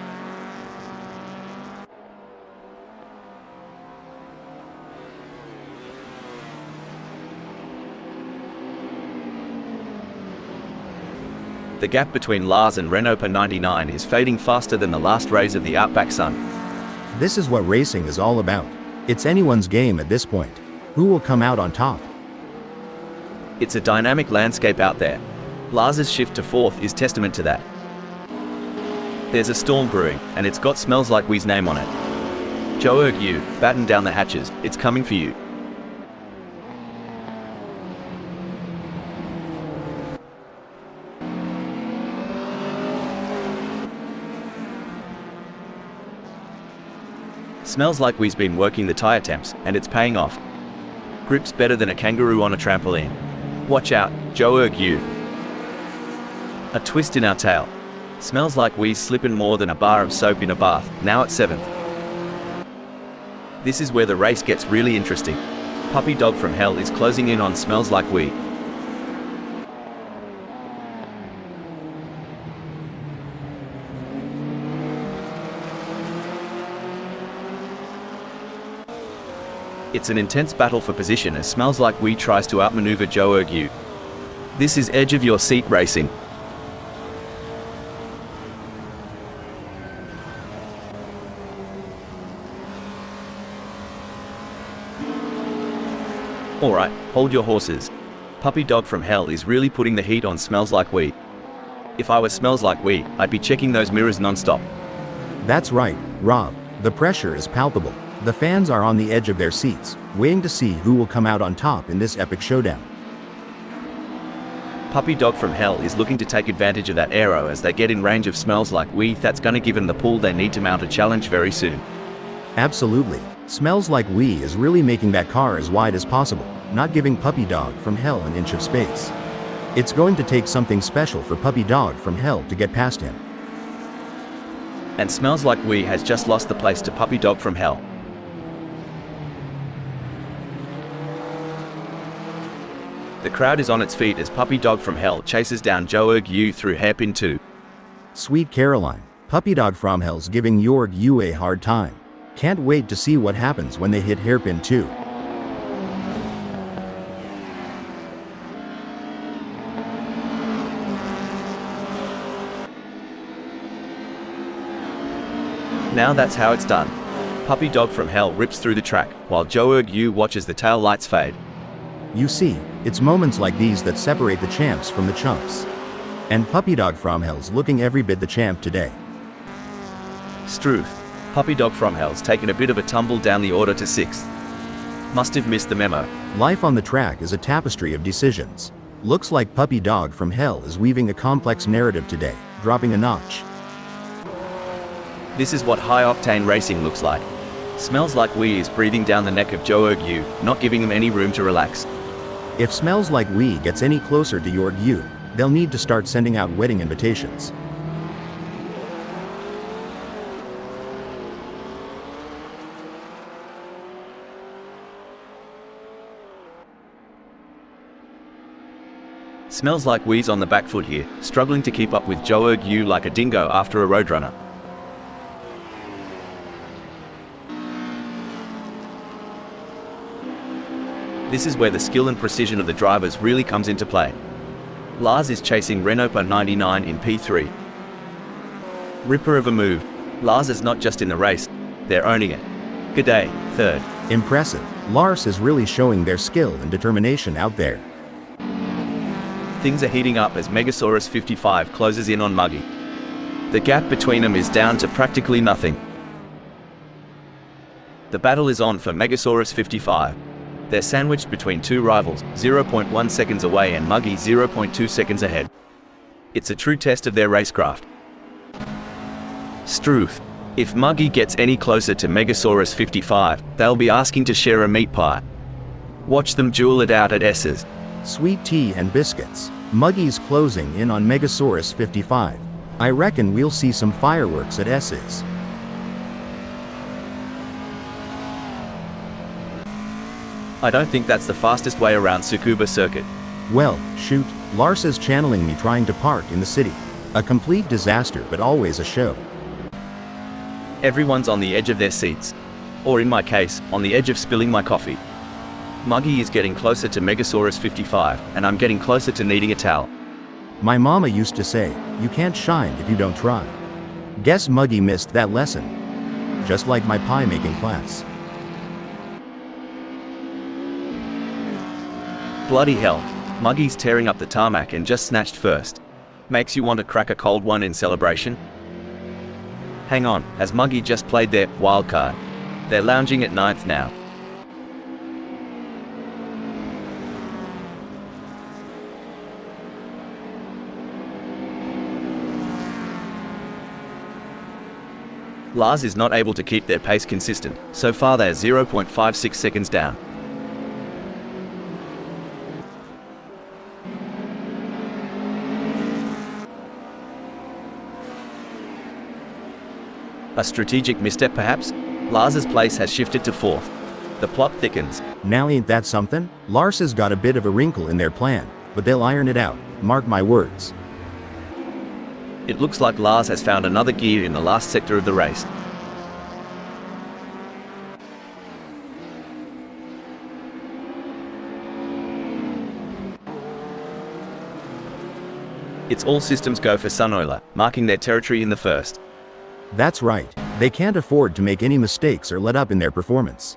Speaker 1: The gap between Lars and Renault 99 is fading faster than the last rays of the outback sun.
Speaker 2: This is what racing is all about. It's anyone's game at this point. Who will come out on top?
Speaker 1: It's a dynamic landscape out there. Lars's shift to fourth is testament to that. There's a storm brewing, and it's got Smells Like We's name on it. Joe Yu, batten down the hatches, it's coming for you. Smells Like We's been working the tire temps, and it's paying off. Grip's better than a kangaroo on a trampoline. Watch out, Joe Yu. A twist in our tail. Smells Like We's slipping more than a bar of soap in a bath, now at 7th. This is where the race gets really interesting. Puppy Dog from Hell is closing in on Smells Like We. It's an intense battle for position as Smells Like We tries to outmaneuver Joe Yu. This is edge of your seat racing. Alright, hold your horses. Puppy Dog from Hell is really putting the heat on Smells Like We. If I was Smells Like We, I'd be checking those mirrors non-stop.
Speaker 2: That's right, Rob. The pressure is palpable. The fans are on the edge of their seats, waiting to see who will come out on top in this epic showdown.
Speaker 1: Puppy Dog from Hell is looking to take advantage of that aero as they get in range of Smells Like We. That's gonna give them the pull they need to mount a challenge very soon.
Speaker 2: Absolutely. Smells Like We is really making that car as wide as possible, not giving Puppy Dog from Hell an inch of space. It's going to take something special for Puppy Dog from Hell to get past him.
Speaker 1: And Smells Like We has just lost the place to Puppy Dog from Hell. The crowd is on its feet as Puppy Dog from Hell chases down Joe Yu through hairpin 2.
Speaker 2: Sweet Caroline, Puppy Dog from Hell's giving Jorg Yu a hard time. Can't wait to see what happens when they hit hairpin 2.
Speaker 1: Now that's how it's done. Puppy Dog from Hell rips through the track, while Joe Yu watches the tail lights fade.
Speaker 2: You see, it's moments like these that separate the champs from the chumps. And Puppy Dog from Hell's looking every bit the champ today.
Speaker 1: Struth. Puppy Dog from Hell's taken a bit of a tumble down the order to 6th. Must have missed the memo.
Speaker 2: Life on the track is a tapestry of decisions. Looks like Puppy Dog from Hell is weaving a complex narrative today, dropping a notch.
Speaker 1: This is what high-octane racing looks like. Smells Like We is breathing down the neck of Joe Yu, not giving him any room to relax.
Speaker 2: If Smells Like We gets any closer to Jorg Yu, they'll need to start sending out wedding invitations.
Speaker 1: Smells Like We's on the back foot here, struggling to keep up with Joe Yu like a dingo after a roadrunner. This is where the skill and precision of the drivers really comes into play. Lars is chasing Renault 99 in P3. Ripper of a move. Lars is not just in the race, they're owning it. G'day, third.
Speaker 2: Impressive. Lars is really showing their skill and determination out there.
Speaker 1: Things are heating up as Megasaurus 55 closes in on Muggy. The gap between them is down to practically nothing. The battle is on for Megasaurus 55. They're sandwiched between two rivals, 0.1 seconds away and Muggy 0.2 seconds ahead. It's a true test of their racecraft. Struth. If Muggy gets any closer to Megasaurus 55, they'll be asking to share a meat pie. Watch them duel it out at S's.
Speaker 2: Sweet tea and biscuits. Muggy's closing in on Megasaurus 55. I reckon we'll see some fireworks at S's.
Speaker 1: I don't think that's the fastest way around Tsukuba circuit.
Speaker 2: Well, shoot, Lars is channeling me trying to park in the city. A complete disaster, but always a show.
Speaker 1: Everyone's on the edge of their seats. Or in my case, on the edge of spilling my coffee. Muggy is getting closer to Megasaurus 55, and I'm getting closer to needing a towel.
Speaker 2: My mama used to say, you can't shine if you don't try. Guess Muggy missed that lesson. Just like my pie making class.
Speaker 1: Bloody hell, Muggy's tearing up the tarmac and just snatched first. Makes you want to crack a cold one in celebration? Hang on, has Muggy just played their wild card? They're lounging at 9th now. Lars is not able to keep their pace consistent. So far they're 0.56 seconds down. A strategic misstep perhaps? Lars's place has shifted to 4th. The plot thickens.
Speaker 2: Now ain't that something? Lars has got a bit of a wrinkle in their plan, but they'll iron it out, mark my words.
Speaker 1: It looks like Lars has found another gear in the last sector of the race. It's all systems go for Sunoiler, marking their territory in the first.
Speaker 2: That's right, they can't afford to make any mistakes or let up in their performance.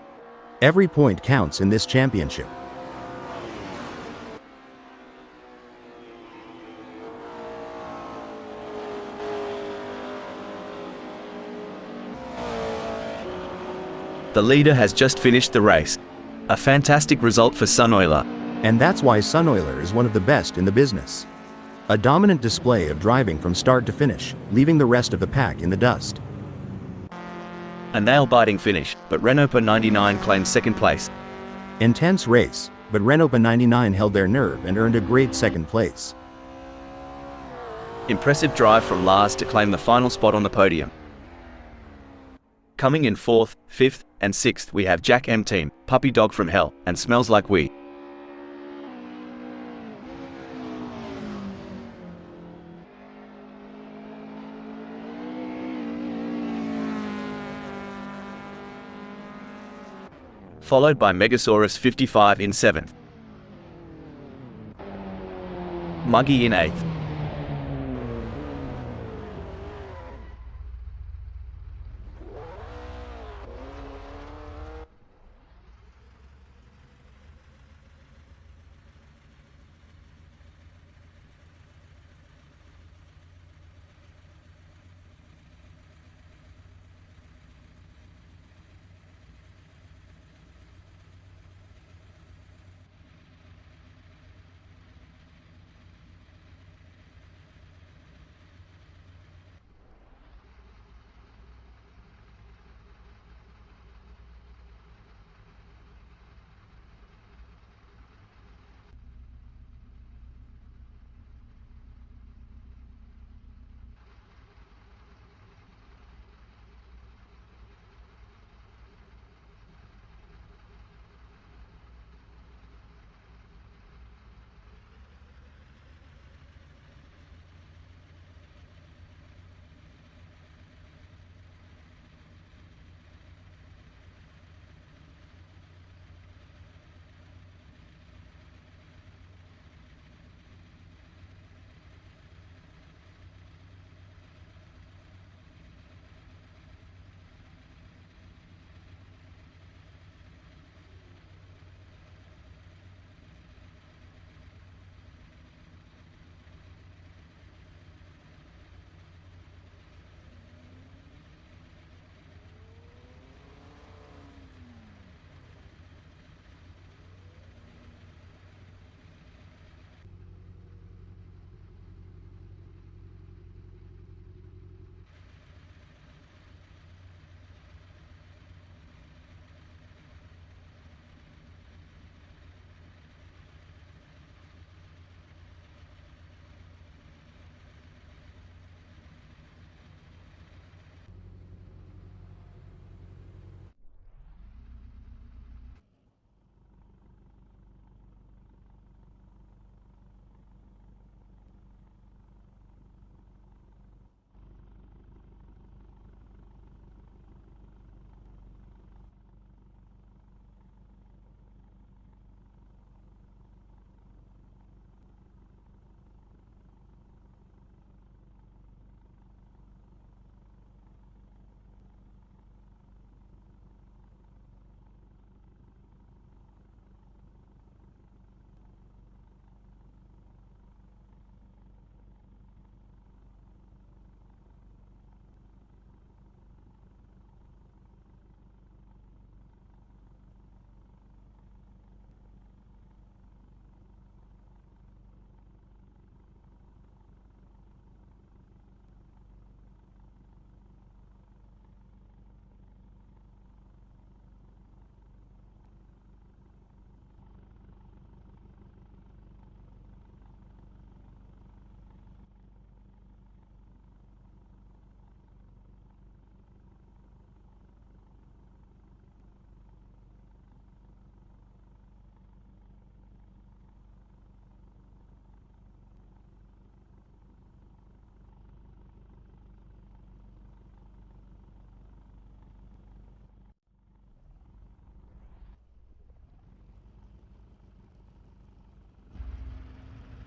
Speaker 2: Every point counts in this championship.
Speaker 1: The leader has just finished the race. A fantastic result for Sunoiler.
Speaker 2: And that's why Sunoiler is one of the best in the business. A dominant display of driving from start to finish, leaving the rest of the pack in the dust.
Speaker 1: A nail-biting finish, but Renault 99 claimed second place.
Speaker 2: Intense race, but Renault 99 held their nerve and earned a great second place.
Speaker 1: Impressive drive from Lars to claim the final spot on the podium. Coming in 4th, 5th, and 6th we have Jack M Team, Puppy Dog from Hell, and Smells Like We. Followed by Megasaurus 55 in 7th. Muggy in 8th.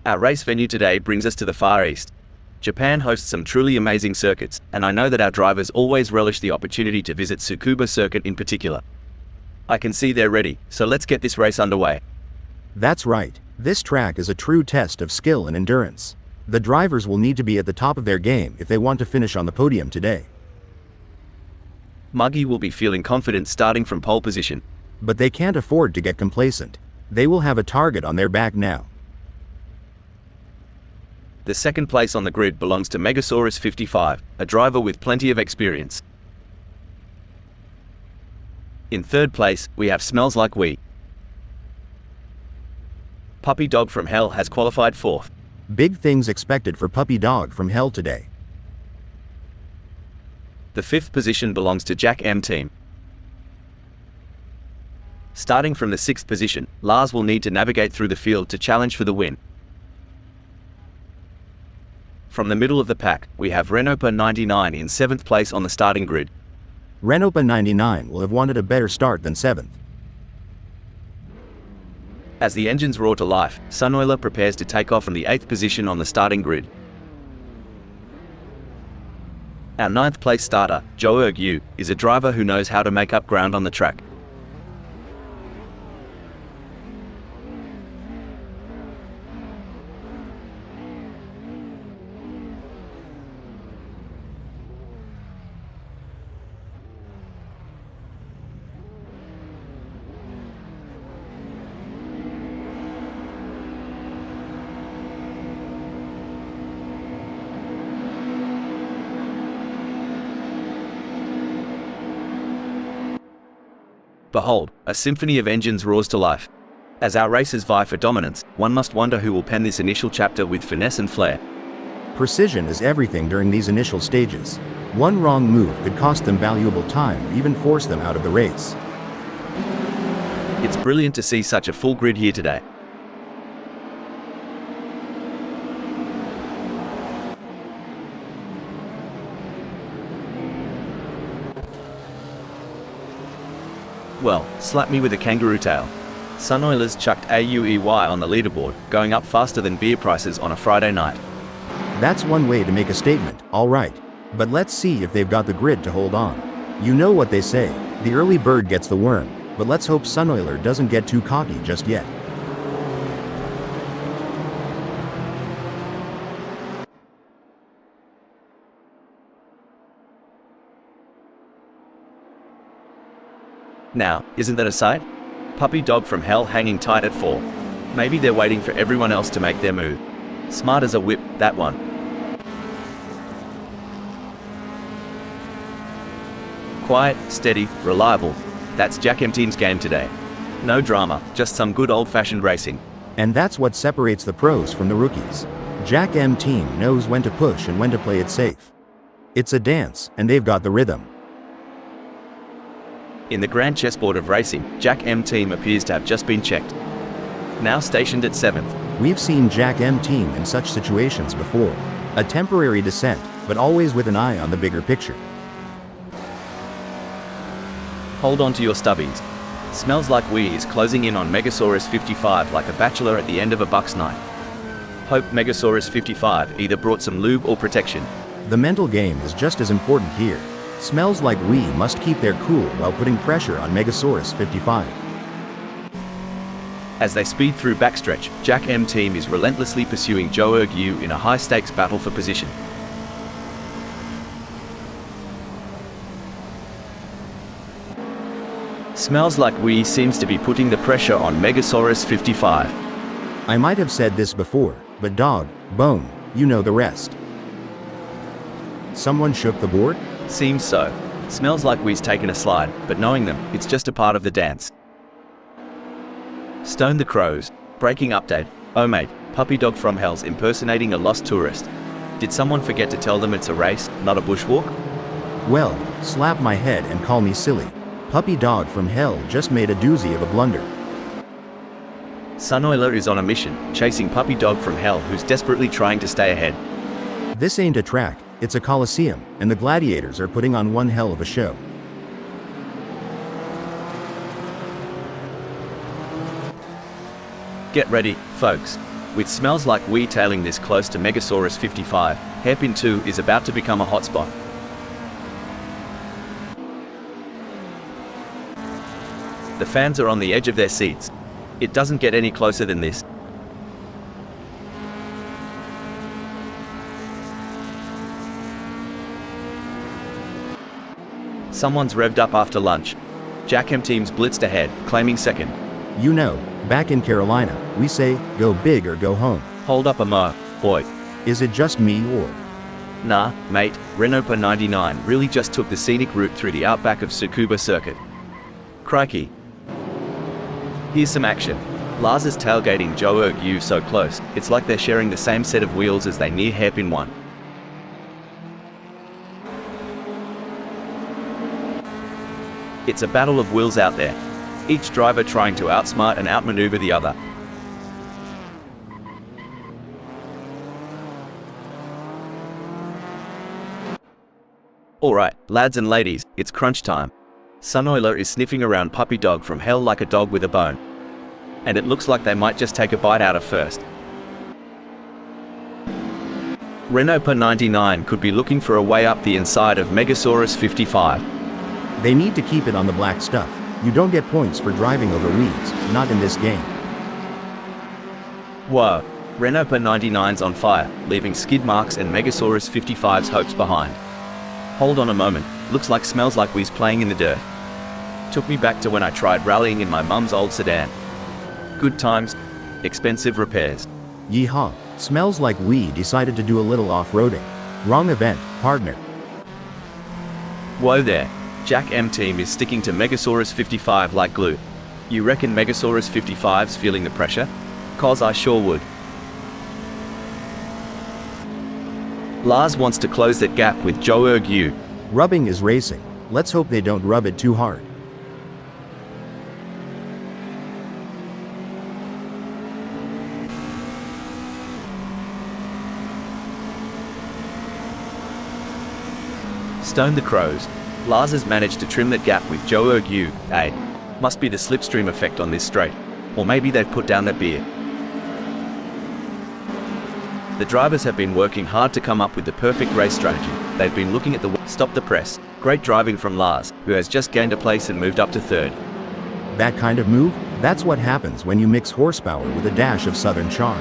Speaker 1: Our race venue today brings us to the Far East. Japan hosts some truly amazing circuits, and I know that our drivers always relish the opportunity to visit Tsukuba circuit in particular. I can see they're ready, so let's get this race underway.
Speaker 2: That's right. This track is a true test of skill and endurance. The drivers will need to be at the top of their game if they want to finish on the podium today.
Speaker 1: Muggy will be feeling confident starting from pole position.
Speaker 2: But they can't afford to get complacent. They will have a target on their back now.
Speaker 1: The second place on the grid belongs to Megasaurus 55, a driver with plenty of experience. In third place, we have Smells Like We. Puppy Dog from Hell has qualified fourth.
Speaker 2: Big things expected for Puppy Dog from Hell today.
Speaker 1: The fifth position belongs to Jack M team. Starting from the sixth position, Lars will need to navigate through the field to challenge for the win. From the middle of the pack, we have Renopa 99 in seventh place on the starting grid.
Speaker 2: Renopa 99 will have wanted a better start than seventh.
Speaker 1: As the engines roar to life, Sunoiler prepares to take off from the 8th position on the starting grid. Our 9th place starter, Joerg Yu, is a driver who knows how to make up ground on the track. Behold, a symphony of engines roars to life. As our racers vie for dominance, one must wonder who will pen this initial chapter with finesse and flair.
Speaker 2: Precision is everything during these initial stages. One wrong move could cost them valuable time or even force them out of the race.
Speaker 1: It's brilliant to see such a full grid here today. Well, slap me with a kangaroo tail. Sunoilers chucked AUEY on the leaderboard, going up faster than beer prices on a Friday night.
Speaker 2: That's one way to make a statement, alright. But let's see if they've got the grit to hold on. You know what they say, the early bird gets the worm, but let's hope Sunoiler doesn't get too cocky just yet.
Speaker 1: Now, isn't that a sight? Puppy Dog from Hell hanging tight at 4. Maybe they're waiting for everyone else to make their move. Smart as a whip, that one. Quiet, steady, reliable. That's Jack M team's game today. No drama, just some good old-fashioned racing.
Speaker 2: And that's what separates the pros from the rookies. Jack M team knows when to push and when to play it safe. It's a dance, and they've got the rhythm.
Speaker 1: In the grand chessboard of racing, Jack M team appears to have just been checked. Now stationed at 7th.
Speaker 2: We've seen Jack M team in such situations before. A temporary descent, but always with an eye on the bigger picture.
Speaker 1: Hold on to your stubbies. Smells Like We is closing in on Megasaurus 55 like a bachelor at the end of a bucks night. Hope Megasaurus 55 either brought some lube or protection.
Speaker 2: The mental game is just as important here. Smells Like We must keep their cool while putting pressure on Megasaurus 55.
Speaker 1: As they speed through backstretch, Jack M team is relentlessly pursuing Joerg Yu in a high-stakes battle for position. Smells Like We seems to be putting the pressure on Megasaurus 55.
Speaker 2: I might have said this before, but dog, bone, you know the rest. Someone shook the board?
Speaker 1: Seems so. Smells like We's taken a slide, but knowing them, it's just a part of the dance. Stone the Crows. Breaking update. Oh mate, Puppy Dog from Hell's impersonating a lost tourist. Did someone forget to tell them it's a race, not a bushwalk?
Speaker 2: Well, slap my head and call me silly. Puppy Dog from Hell just made a doozy of a blunder.
Speaker 1: Sunoiler is on a mission, chasing Puppy Dog from Hell who's desperately trying to stay ahead.
Speaker 2: This ain't a track, it's a coliseum, and the gladiators are putting on one hell of a show.
Speaker 1: Get ready, folks. With smells like wee tailing this close to Megasaurus 55, Hairpin 2 is about to become a hotspot. The fans are on the edge of their seats. It doesn't get any closer than this. Someone's revved up after lunch. Jack M team's blitzed ahead, claiming second.
Speaker 2: You know, back in Carolina, we say, go big or go home.
Speaker 1: Hold up a mo, boy.
Speaker 2: Is it just me or?
Speaker 1: Nah, mate, Renault Per 99 really just took the scenic route through the outback of Tsukuba circuit. Crikey. Here's some action. Lars is tailgating Joe Yu so close, it's like they're sharing the same set of wheels as they near hairpin 1. It's a battle of wills out there, each driver trying to outsmart and outmaneuver the other. Alright, lads and ladies, it's crunch time. Sunoiler is sniffing around puppy dog from hell like a dog with a bone. And it looks like they might just take a bite out of first. Renault Per 99 could be looking for a way up the inside of Megasaurus 55.
Speaker 2: They need to keep it on the black stuff. You don't get points for driving over weeds, not in this game.
Speaker 1: Whoa, Renault Per 99's on fire, leaving skid marks and Megasaurus 55's hopes behind. Hold on a moment, looks like smells like we's playing in the dirt. Took me back to when I tried rallying in my mum's old sedan. Good times, expensive repairs.
Speaker 2: Yeehaw, smells like we decided to do a little off-roading. Wrong event, partner.
Speaker 1: Whoa there, Jack M team is sticking to Megasaurus 55 like glue. You reckon Megasaurus 55's feeling the pressure? 'Cause I sure would. Lars wants to close that gap with Joe Yu.
Speaker 2: Rubbing is racing. Let's hope they don't rub it too hard.
Speaker 1: Stone the crows. Lars has managed to trim that gap with Joe Yu. Hey, must be the slipstream effect on this straight. Or maybe they've put down that beer. The drivers have been working hard to come up with the perfect race strategy. They've been looking at the stop the press. Great driving from Lars, who has just gained a place and moved up to third.
Speaker 2: That kind of move? That's what happens when you mix horsepower with a dash of southern charm.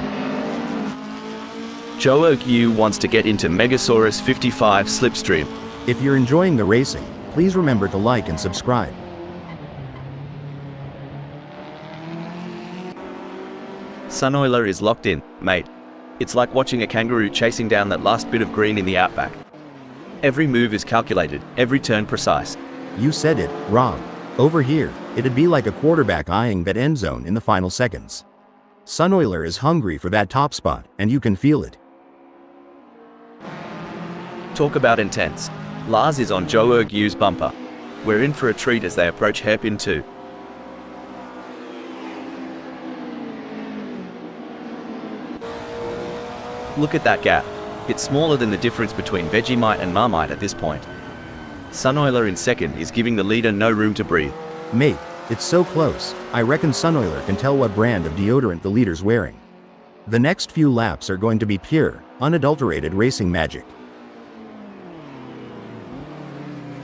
Speaker 1: Joe Yu wants to get into Megasaurus 55 slipstream.
Speaker 2: If you're enjoying the racing, please remember to like and subscribe.
Speaker 1: Sunoiler is locked in, mate. It's like watching a kangaroo chasing down that last bit of green in the outback. Every move is calculated, every turn precise.
Speaker 2: You said it, Rob. Over here, it'd be like a quarterback eyeing that end zone in the final seconds. Sunoiler is hungry for that top spot, and you can feel it.
Speaker 1: Talk about intense. Lars is on Joe Yu's bumper. We're in for a treat as they approach hairpin 2. Look at that gap. It's smaller than the difference between Vegemite and Marmite at this point. Sunoiler in second is giving the leader no room to breathe.
Speaker 2: Mate, it's so close. I reckon Sunoiler can tell what brand of deodorant the leader's wearing. The next few laps are going to be pure, unadulterated racing magic.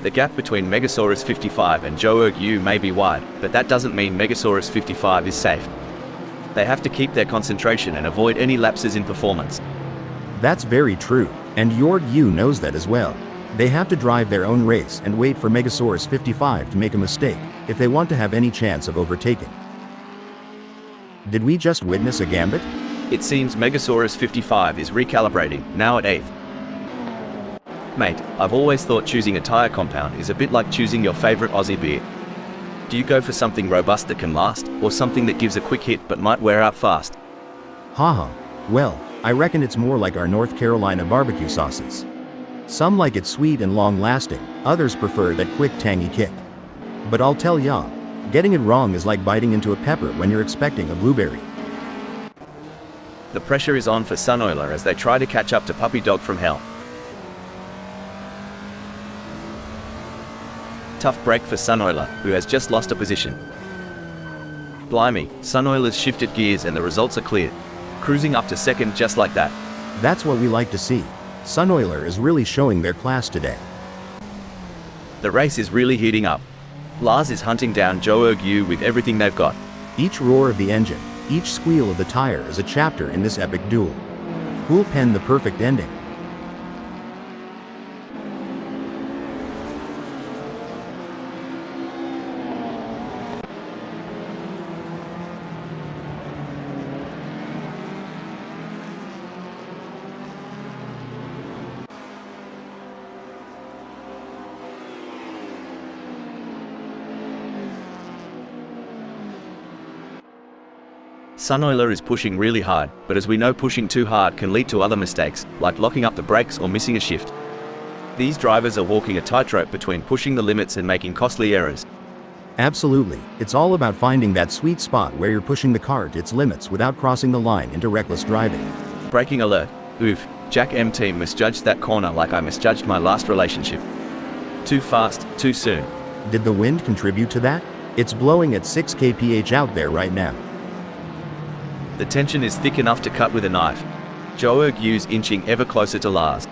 Speaker 1: The gap between Megasaurus 55 and Joe Yu may be wide, but that doesn't mean Megasaurus 55 is safe. They have to keep their concentration and avoid any lapses in performance.
Speaker 2: That's very true, and Jorg Yu knows that as well. They have to drive their own race and wait for Megasaurus 55 to make a mistake, if they want to have any chance of overtaking. Did we just witness a gambit?
Speaker 1: It seems Megasaurus 55 is recalibrating, now at 8th. Mate, I've always thought choosing a tire compound is a bit like choosing your favorite Aussie beer. Do you go for something robust that can last, or something that gives a quick hit but might wear out fast?
Speaker 2: Haha. Well, I reckon it's more like our North Carolina barbecue sauces. Some like it sweet and long-lasting, others prefer that quick tangy kick. But I'll tell ya, getting it wrong is like biting into a pepper when you're expecting a blueberry.
Speaker 1: The pressure is on for Sunoiler as they try to catch up to Puppy Dog from Hell. Tough break for Sunoiler, who has just lost a position. Blimey, Sunoiler's shifted gears and the results are clear. cruising up to second just like that.
Speaker 2: That's what we like to see. Sunoiler is really showing their class today.
Speaker 1: The race is really heating up. Lars is hunting down Zhou Yu with everything they've got.
Speaker 2: Each roar of the engine, each squeal of the tire is a chapter in this epic duel. Who'll pen the perfect ending?
Speaker 1: Sunoiler is pushing really hard, but as we know, pushing too hard can lead to other mistakes, like locking up the brakes or missing a shift. These drivers are walking a tightrope between pushing the limits and making costly errors.
Speaker 2: Absolutely, it's all about finding that sweet spot where you're pushing the car to its limits without crossing the line into reckless driving.
Speaker 1: Braking alert. Oof, Jack M team misjudged that corner like I misjudged my last relationship. Too fast, too soon.
Speaker 2: Did the wind contribute to that? It's blowing at 6 kph out there right now.
Speaker 1: The tension is thick enough to cut with a knife. Zhou Yu's inching ever closer to Lars.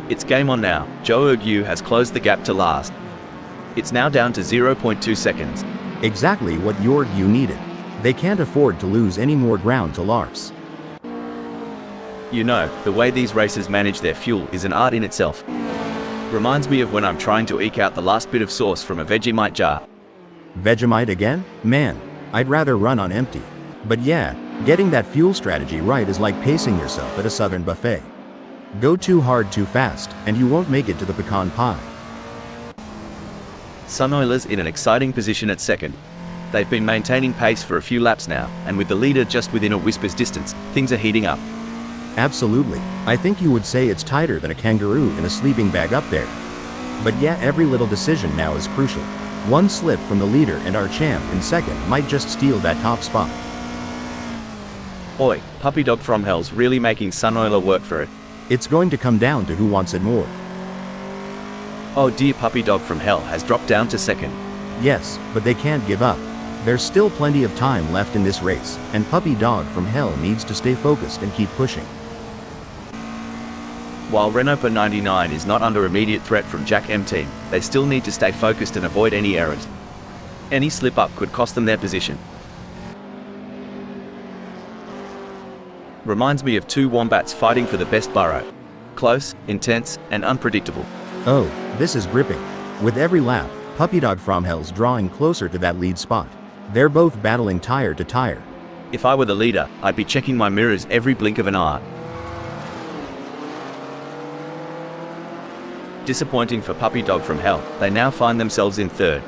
Speaker 1: It's game on now. Zhou Yu has closed the gap to Lars. It's now down to 0.2 seconds.
Speaker 2: Exactly what Yu needed. They can't afford to lose any more ground to Lars.
Speaker 1: You know, the way these racers manage their fuel is an art in itself. Reminds me of when I'm trying to eke out the last bit of sauce from a Vegemite jar.
Speaker 2: Vegemite again? Man, I'd rather run on empty. But yeah, getting that fuel strategy right is like pacing yourself at a southern buffet. Go too hard too fast, and you won't make it to the pecan pie.
Speaker 1: Sunoiler's in an exciting position at second. They've been maintaining pace for a few laps now, and with the leader just within a whisper's distance, things are heating up.
Speaker 2: Absolutely. I think you would say it's tighter than a kangaroo in a sleeping bag up there. But yeah, every little decision now is crucial. One slip from the leader and our champ in second might just steal that top spot.
Speaker 1: Oi, Puppy Dog from Hell's really making Sunoiler work for it.
Speaker 2: It's going to come down to who wants it more.
Speaker 1: Oh dear, Puppy Dog from Hell has dropped down to second.
Speaker 2: Yes, but they can't give up. There's still plenty of time left in this race, and Puppy Dog from Hell needs to stay focused and keep pushing.
Speaker 1: While Renault 99 is not under immediate threat from Jack M team, they still need to stay focused and avoid any errors. Any slip-up could cost them their position. Reminds me of two wombats fighting for the best burrow. Close, intense, and unpredictable.
Speaker 2: Oh, this is gripping. With every lap, Puppy Dog from Hell's drawing closer to that lead spot. They're both battling tire to tire.
Speaker 1: If I were the leader, I'd be checking my mirrors every blink of an eye. Disappointing for Puppy Dog from Hell, they now find themselves in third.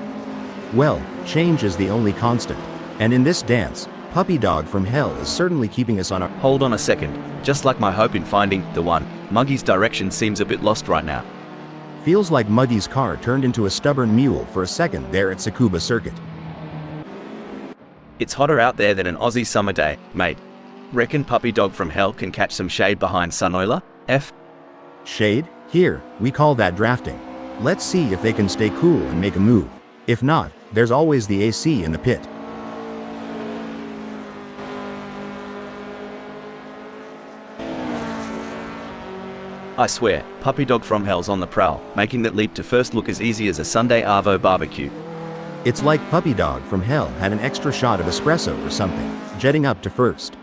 Speaker 2: Well, change is the only constant. And in this dance, Puppy Dog from Hell is certainly keeping us on our—
Speaker 1: Hold on a second. Just like my hope in finding the one, Muggy's direction seems a bit lost right now.
Speaker 2: Feels like Muggy's car turned into a stubborn mule for a second there at Tsukuba Circuit.
Speaker 1: It's hotter out there than an Aussie summer day, mate. Reckon Puppy Dog from Hell can catch some shade behind Sunoiler?
Speaker 2: Shade? Here, we call that drafting. Let's see if they can stay cool and make a move. If not, there's always the AC in the pit.
Speaker 1: I swear, Puppy Dog from Hell's on the prowl, making that leap to first look as easy as a Sunday Arvo barbecue.
Speaker 2: It's like Puppy Dog from Hell had an extra shot of espresso or something, jetting up to first.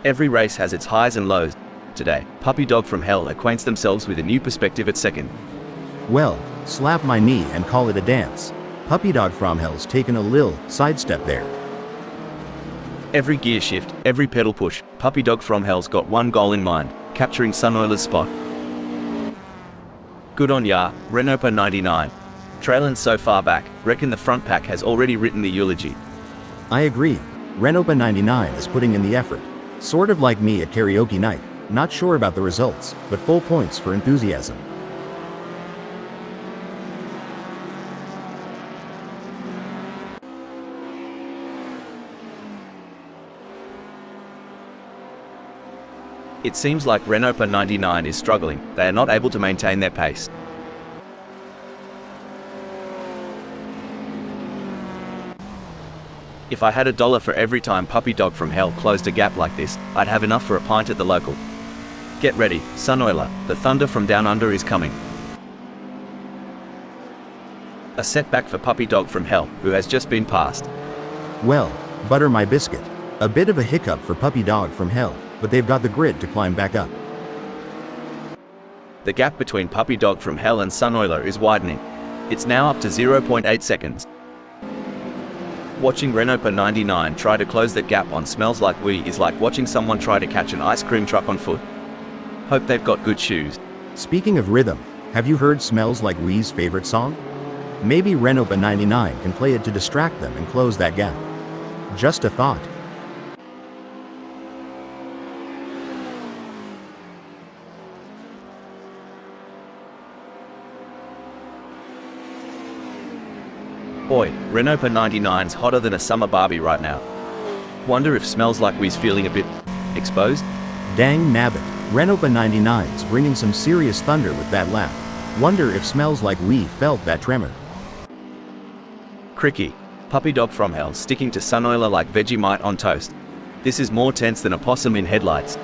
Speaker 1: Every race has its highs and lows. Today, Puppy Dog from Hell acquaints themselves with a new perspective at second.
Speaker 2: Well, slap my knee and call it a dance. Puppy Dog from Hell's taken a lil sidestep there.
Speaker 1: Every gear shift, every pedal push, Puppy Dog from Hell's got one goal in mind, capturing Sunoiler's spot. Good on ya, Renault 99. Trailing so far back, reckon the front pack has already written the eulogy.
Speaker 2: I agree. Renault 99 is putting in the effort. Sort of like me at karaoke night. Not sure about the results, but full points for enthusiasm.
Speaker 1: It seems like Renault 99 is struggling. They are not able to maintain their pace. If I had $1 for every time Puppy Dog from Hell closed a gap like this, I'd have enough for a pint at the local. Get ready, Sun Oiler, the thunder from down under is coming. A setback for Puppy Dog from Hell, who has just been passed.
Speaker 2: Well, butter my biscuit. A bit of a hiccup for Puppy Dog from Hell, but they've got the grit to climb back up.
Speaker 1: The gap between Puppy Dog from Hell and Sun Oiler is widening. It's now up to 0.8 seconds. Watching Renault 99 try to close that gap on Smells Like We is like watching someone try to catch an ice cream truck on foot. Hope they've got good shoes.
Speaker 2: Speaking of rhythm, have you heard Smells Like We's favorite song? Maybe Renault 99 can play it to distract them and close that gap. Just a thought.
Speaker 1: Boy, Renault 99's hotter than a summer Barbie right now. Wonder if Smells Like We's feeling a bit exposed?
Speaker 2: Dang nabbit, Renault 99's bringing some serious thunder with that lap. Wonder if Smells Like We felt that tremor.
Speaker 1: Cricky, Puppy Dog from Hell sticking to Sun Oiler like Vegemite on toast. This is more tense than a possum in headlights.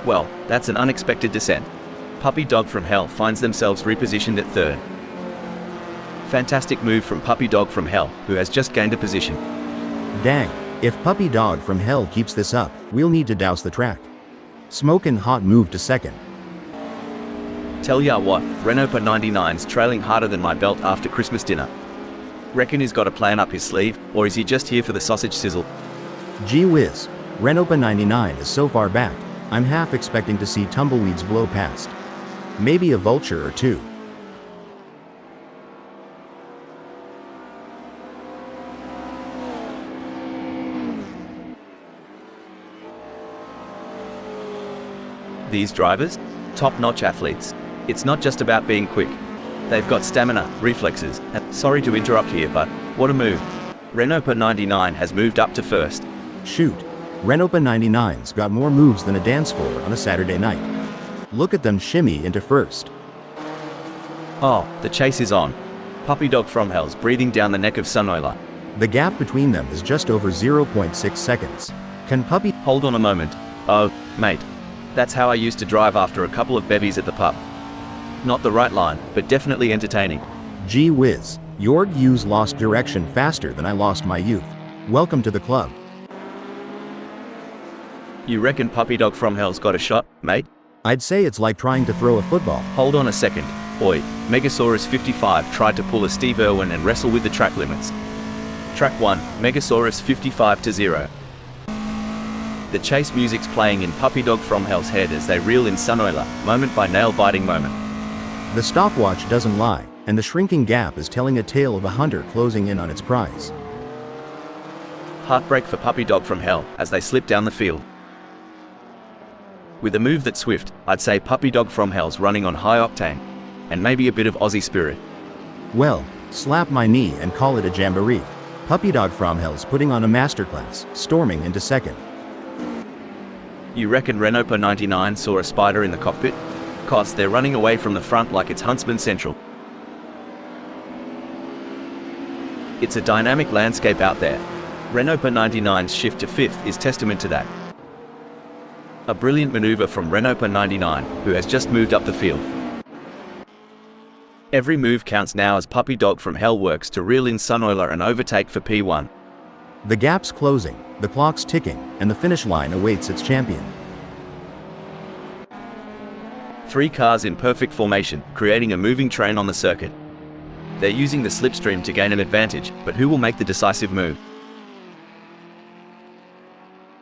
Speaker 1: Well, that's an unexpected descent. Puppy Dog from Hell finds themselves repositioned at third. Fantastic move from Puppy Dog from Hell, who has just gained a position.
Speaker 2: Dang, if Puppy Dog from Hell keeps this up, we'll need to douse the track. Smokin' hot move to second.
Speaker 1: Tell ya what, Renault 99's trailing harder than my belt after Christmas dinner. Reckon he's got a plan up his sleeve, or is he just here for the sausage sizzle?
Speaker 2: Gee whiz, Renault 99 is so far back, I'm half expecting to see tumbleweeds blow past. Maybe a vulture or two.
Speaker 1: These drivers? Top-notch athletes. It's not just about being quick. They've got stamina, reflexes, and sorry to interrupt here, but what a move. Renault 99 has moved up to first.
Speaker 2: Shoot, Renault 99's got more moves than a dance floor on a Saturday night. Look at them shimmy into first.
Speaker 1: Oh, the chase is on. Puppy Dog from Hell's breathing down the neck of Sun Oiler.
Speaker 2: The gap between them is just over 0.6 seconds. Can Puppy...
Speaker 1: Hold on a moment. Oh, mate. That's how I used to drive after a couple of bevies at the pub. Not the right line, but definitely entertaining.
Speaker 2: Gee whiz, your you's lost direction faster than I lost my youth. Welcome to the club.
Speaker 1: You reckon Puppy Dog from Hell's got a shot, mate?
Speaker 2: I'd say it's like trying to throw a football.
Speaker 1: Hold on a second. Oi, Megasaurus 55 tried to pull a Steve Irwin and wrestle with the track limits. Track 1, Megasaurus 55 to 0. The chase music's playing in Puppy Dog from Hell's head as they reel in Sun Oiler, moment by nail-biting moment.
Speaker 2: The stopwatch doesn't lie, and the shrinking gap is telling a tale of a hunter closing in on its prize.
Speaker 1: Heartbreak for Puppy Dog from Hell as they slip down the field. With a move that's swift, I'd say Puppy Dog from Hell's running on high octane, and maybe a bit of Aussie spirit.
Speaker 2: Well, slap my knee and call it a jamboree. Puppy Dog from Hell's putting on a masterclass, storming into second.
Speaker 1: You reckon Renault 99 saw a spider in the cockpit? 'Cause they're running away from the front like it's Huntsman Central. It's a dynamic landscape out there. Renault 99's shift to fifth is testament to that. A brilliant maneuver from Renault 99, who has just moved up the field. Every move counts now as Puppy Dog from Hell works to reel in Sun Oiler and overtake for P1.
Speaker 2: The gap's closing, the clock's ticking, and the finish line awaits its champion.
Speaker 1: 3 cars in perfect formation, creating a moving train on the circuit. They're using the slipstream to gain an advantage, but who will make the decisive move?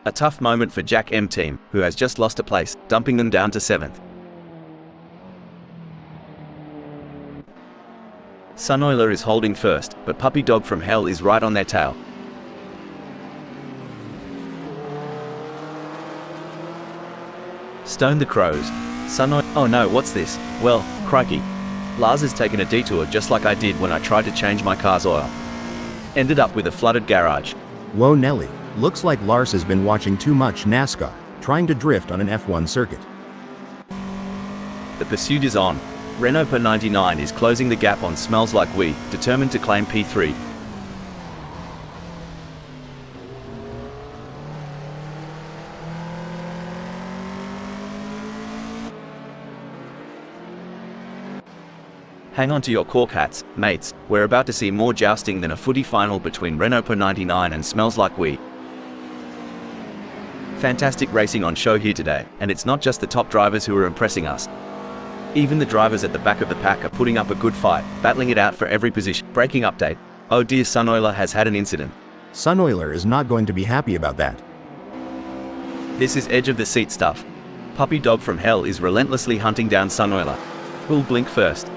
Speaker 1: A tough moment for Jack M team, who has just lost a place, dumping them down to 7th. Sun Oiler is holding first, but Puppy Dog from Hell is right on their tail. Stone the crows. Oh no, what's this? Well, crikey. Lars has taken a detour just like I did when I tried to change my car's oil. Ended up with a flooded garage.
Speaker 2: Whoa Nelly, looks like Lars has been watching too much NASCAR. trying to drift on an F1 circuit.
Speaker 1: The pursuit is on. Renault per 99 is closing the gap on Smells Like We, determined to claim P3. Hang on to your cork hats, mates, we're about to see more jousting than a footy final between Renault per 99 and Smells Like We. Fantastic racing on show here today, and it's not just the top drivers who are impressing us. Even the drivers at the back of the pack are putting up a good fight, battling it out for every position. Breaking update. Oh dear, Sunoiler has had an incident.
Speaker 2: Sunoiler is not going to be happy about that.
Speaker 1: This is edge of the seat stuff. Puppy Dog from Hell is relentlessly hunting down Sunoiler. Who'll blink first?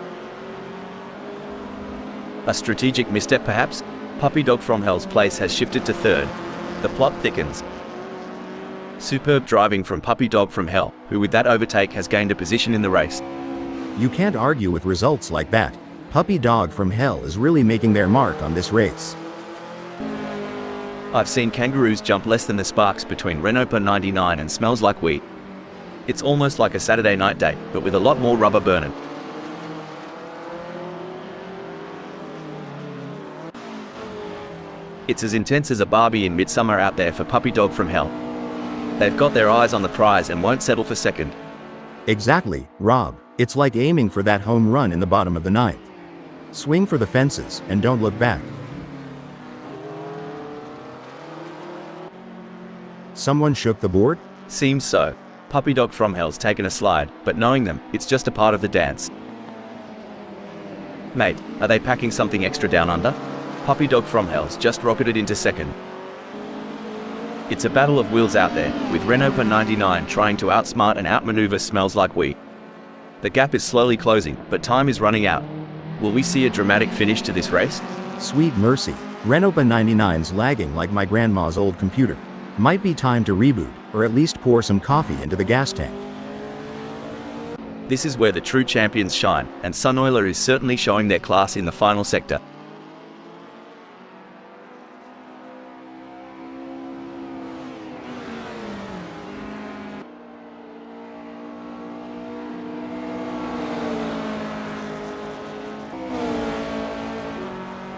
Speaker 1: A strategic misstep perhaps? Puppy Dog from Hell's place has shifted to third. The plot thickens. Superb driving from Puppy Dog from Hell, who with that overtake has gained a position in the race.
Speaker 2: You can't argue with results like that. Puppy Dog from Hell is really making their mark on this race.
Speaker 1: I've seen kangaroos jump less than the sparks between Renault per 99 and Smells Like We. It's almost like a Saturday night date, but with a lot more rubber burning. It's as intense as a Barbie in Midsummer out there for Puppy Dog from Hell. They've got their eyes on the prize and won't settle for second.
Speaker 2: Exactly, Rob. It's like aiming for that home run in the bottom of the ninth. Swing for the fences and don't look back. Someone shook the board?
Speaker 1: Seems so. Puppy Dog from Hell's taken a slide, but knowing them, it's just a part of the dance. Mate, are they packing something extra down under? Puppy Dog from Hell's just rocketed into second. It's a battle of wheels out there, with Renault per 99 trying to outsmart and outmaneuver Smells Like We. The gap is slowly closing, but time is running out. Will we see a dramatic finish to this race?
Speaker 2: Sweet mercy. Renault per 99's lagging like my grandma's old computer. Might be time to reboot, or at least pour some coffee into the gas tank.
Speaker 1: This is where the true champions shine, and Sunoiler is certainly showing their class in the final sector.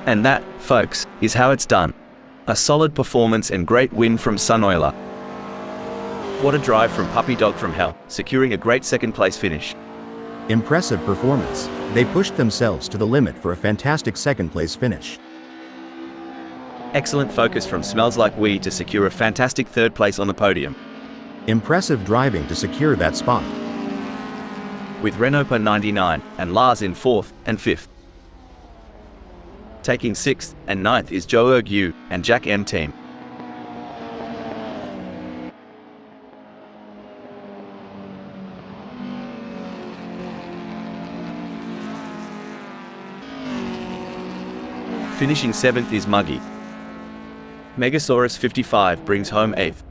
Speaker 1: And that, folks, is how it's done. A solid performance and great win from Sunoiler. What a drive from Puppy Dog from Hell, securing a great second place finish.
Speaker 2: Impressive performance. They pushed themselves to the limit for a fantastic second place finish.
Speaker 1: Excellent focus from Smells Like We to secure a fantastic third place on the podium.
Speaker 2: Impressive driving to secure that spot.
Speaker 1: With Renault per 99 and Lars in 4th and 5th. Taking 6th and 9th is Joe Ergu and Jack M team. Finishing 7th is Muggy. Megasaurus 55 brings home 8th.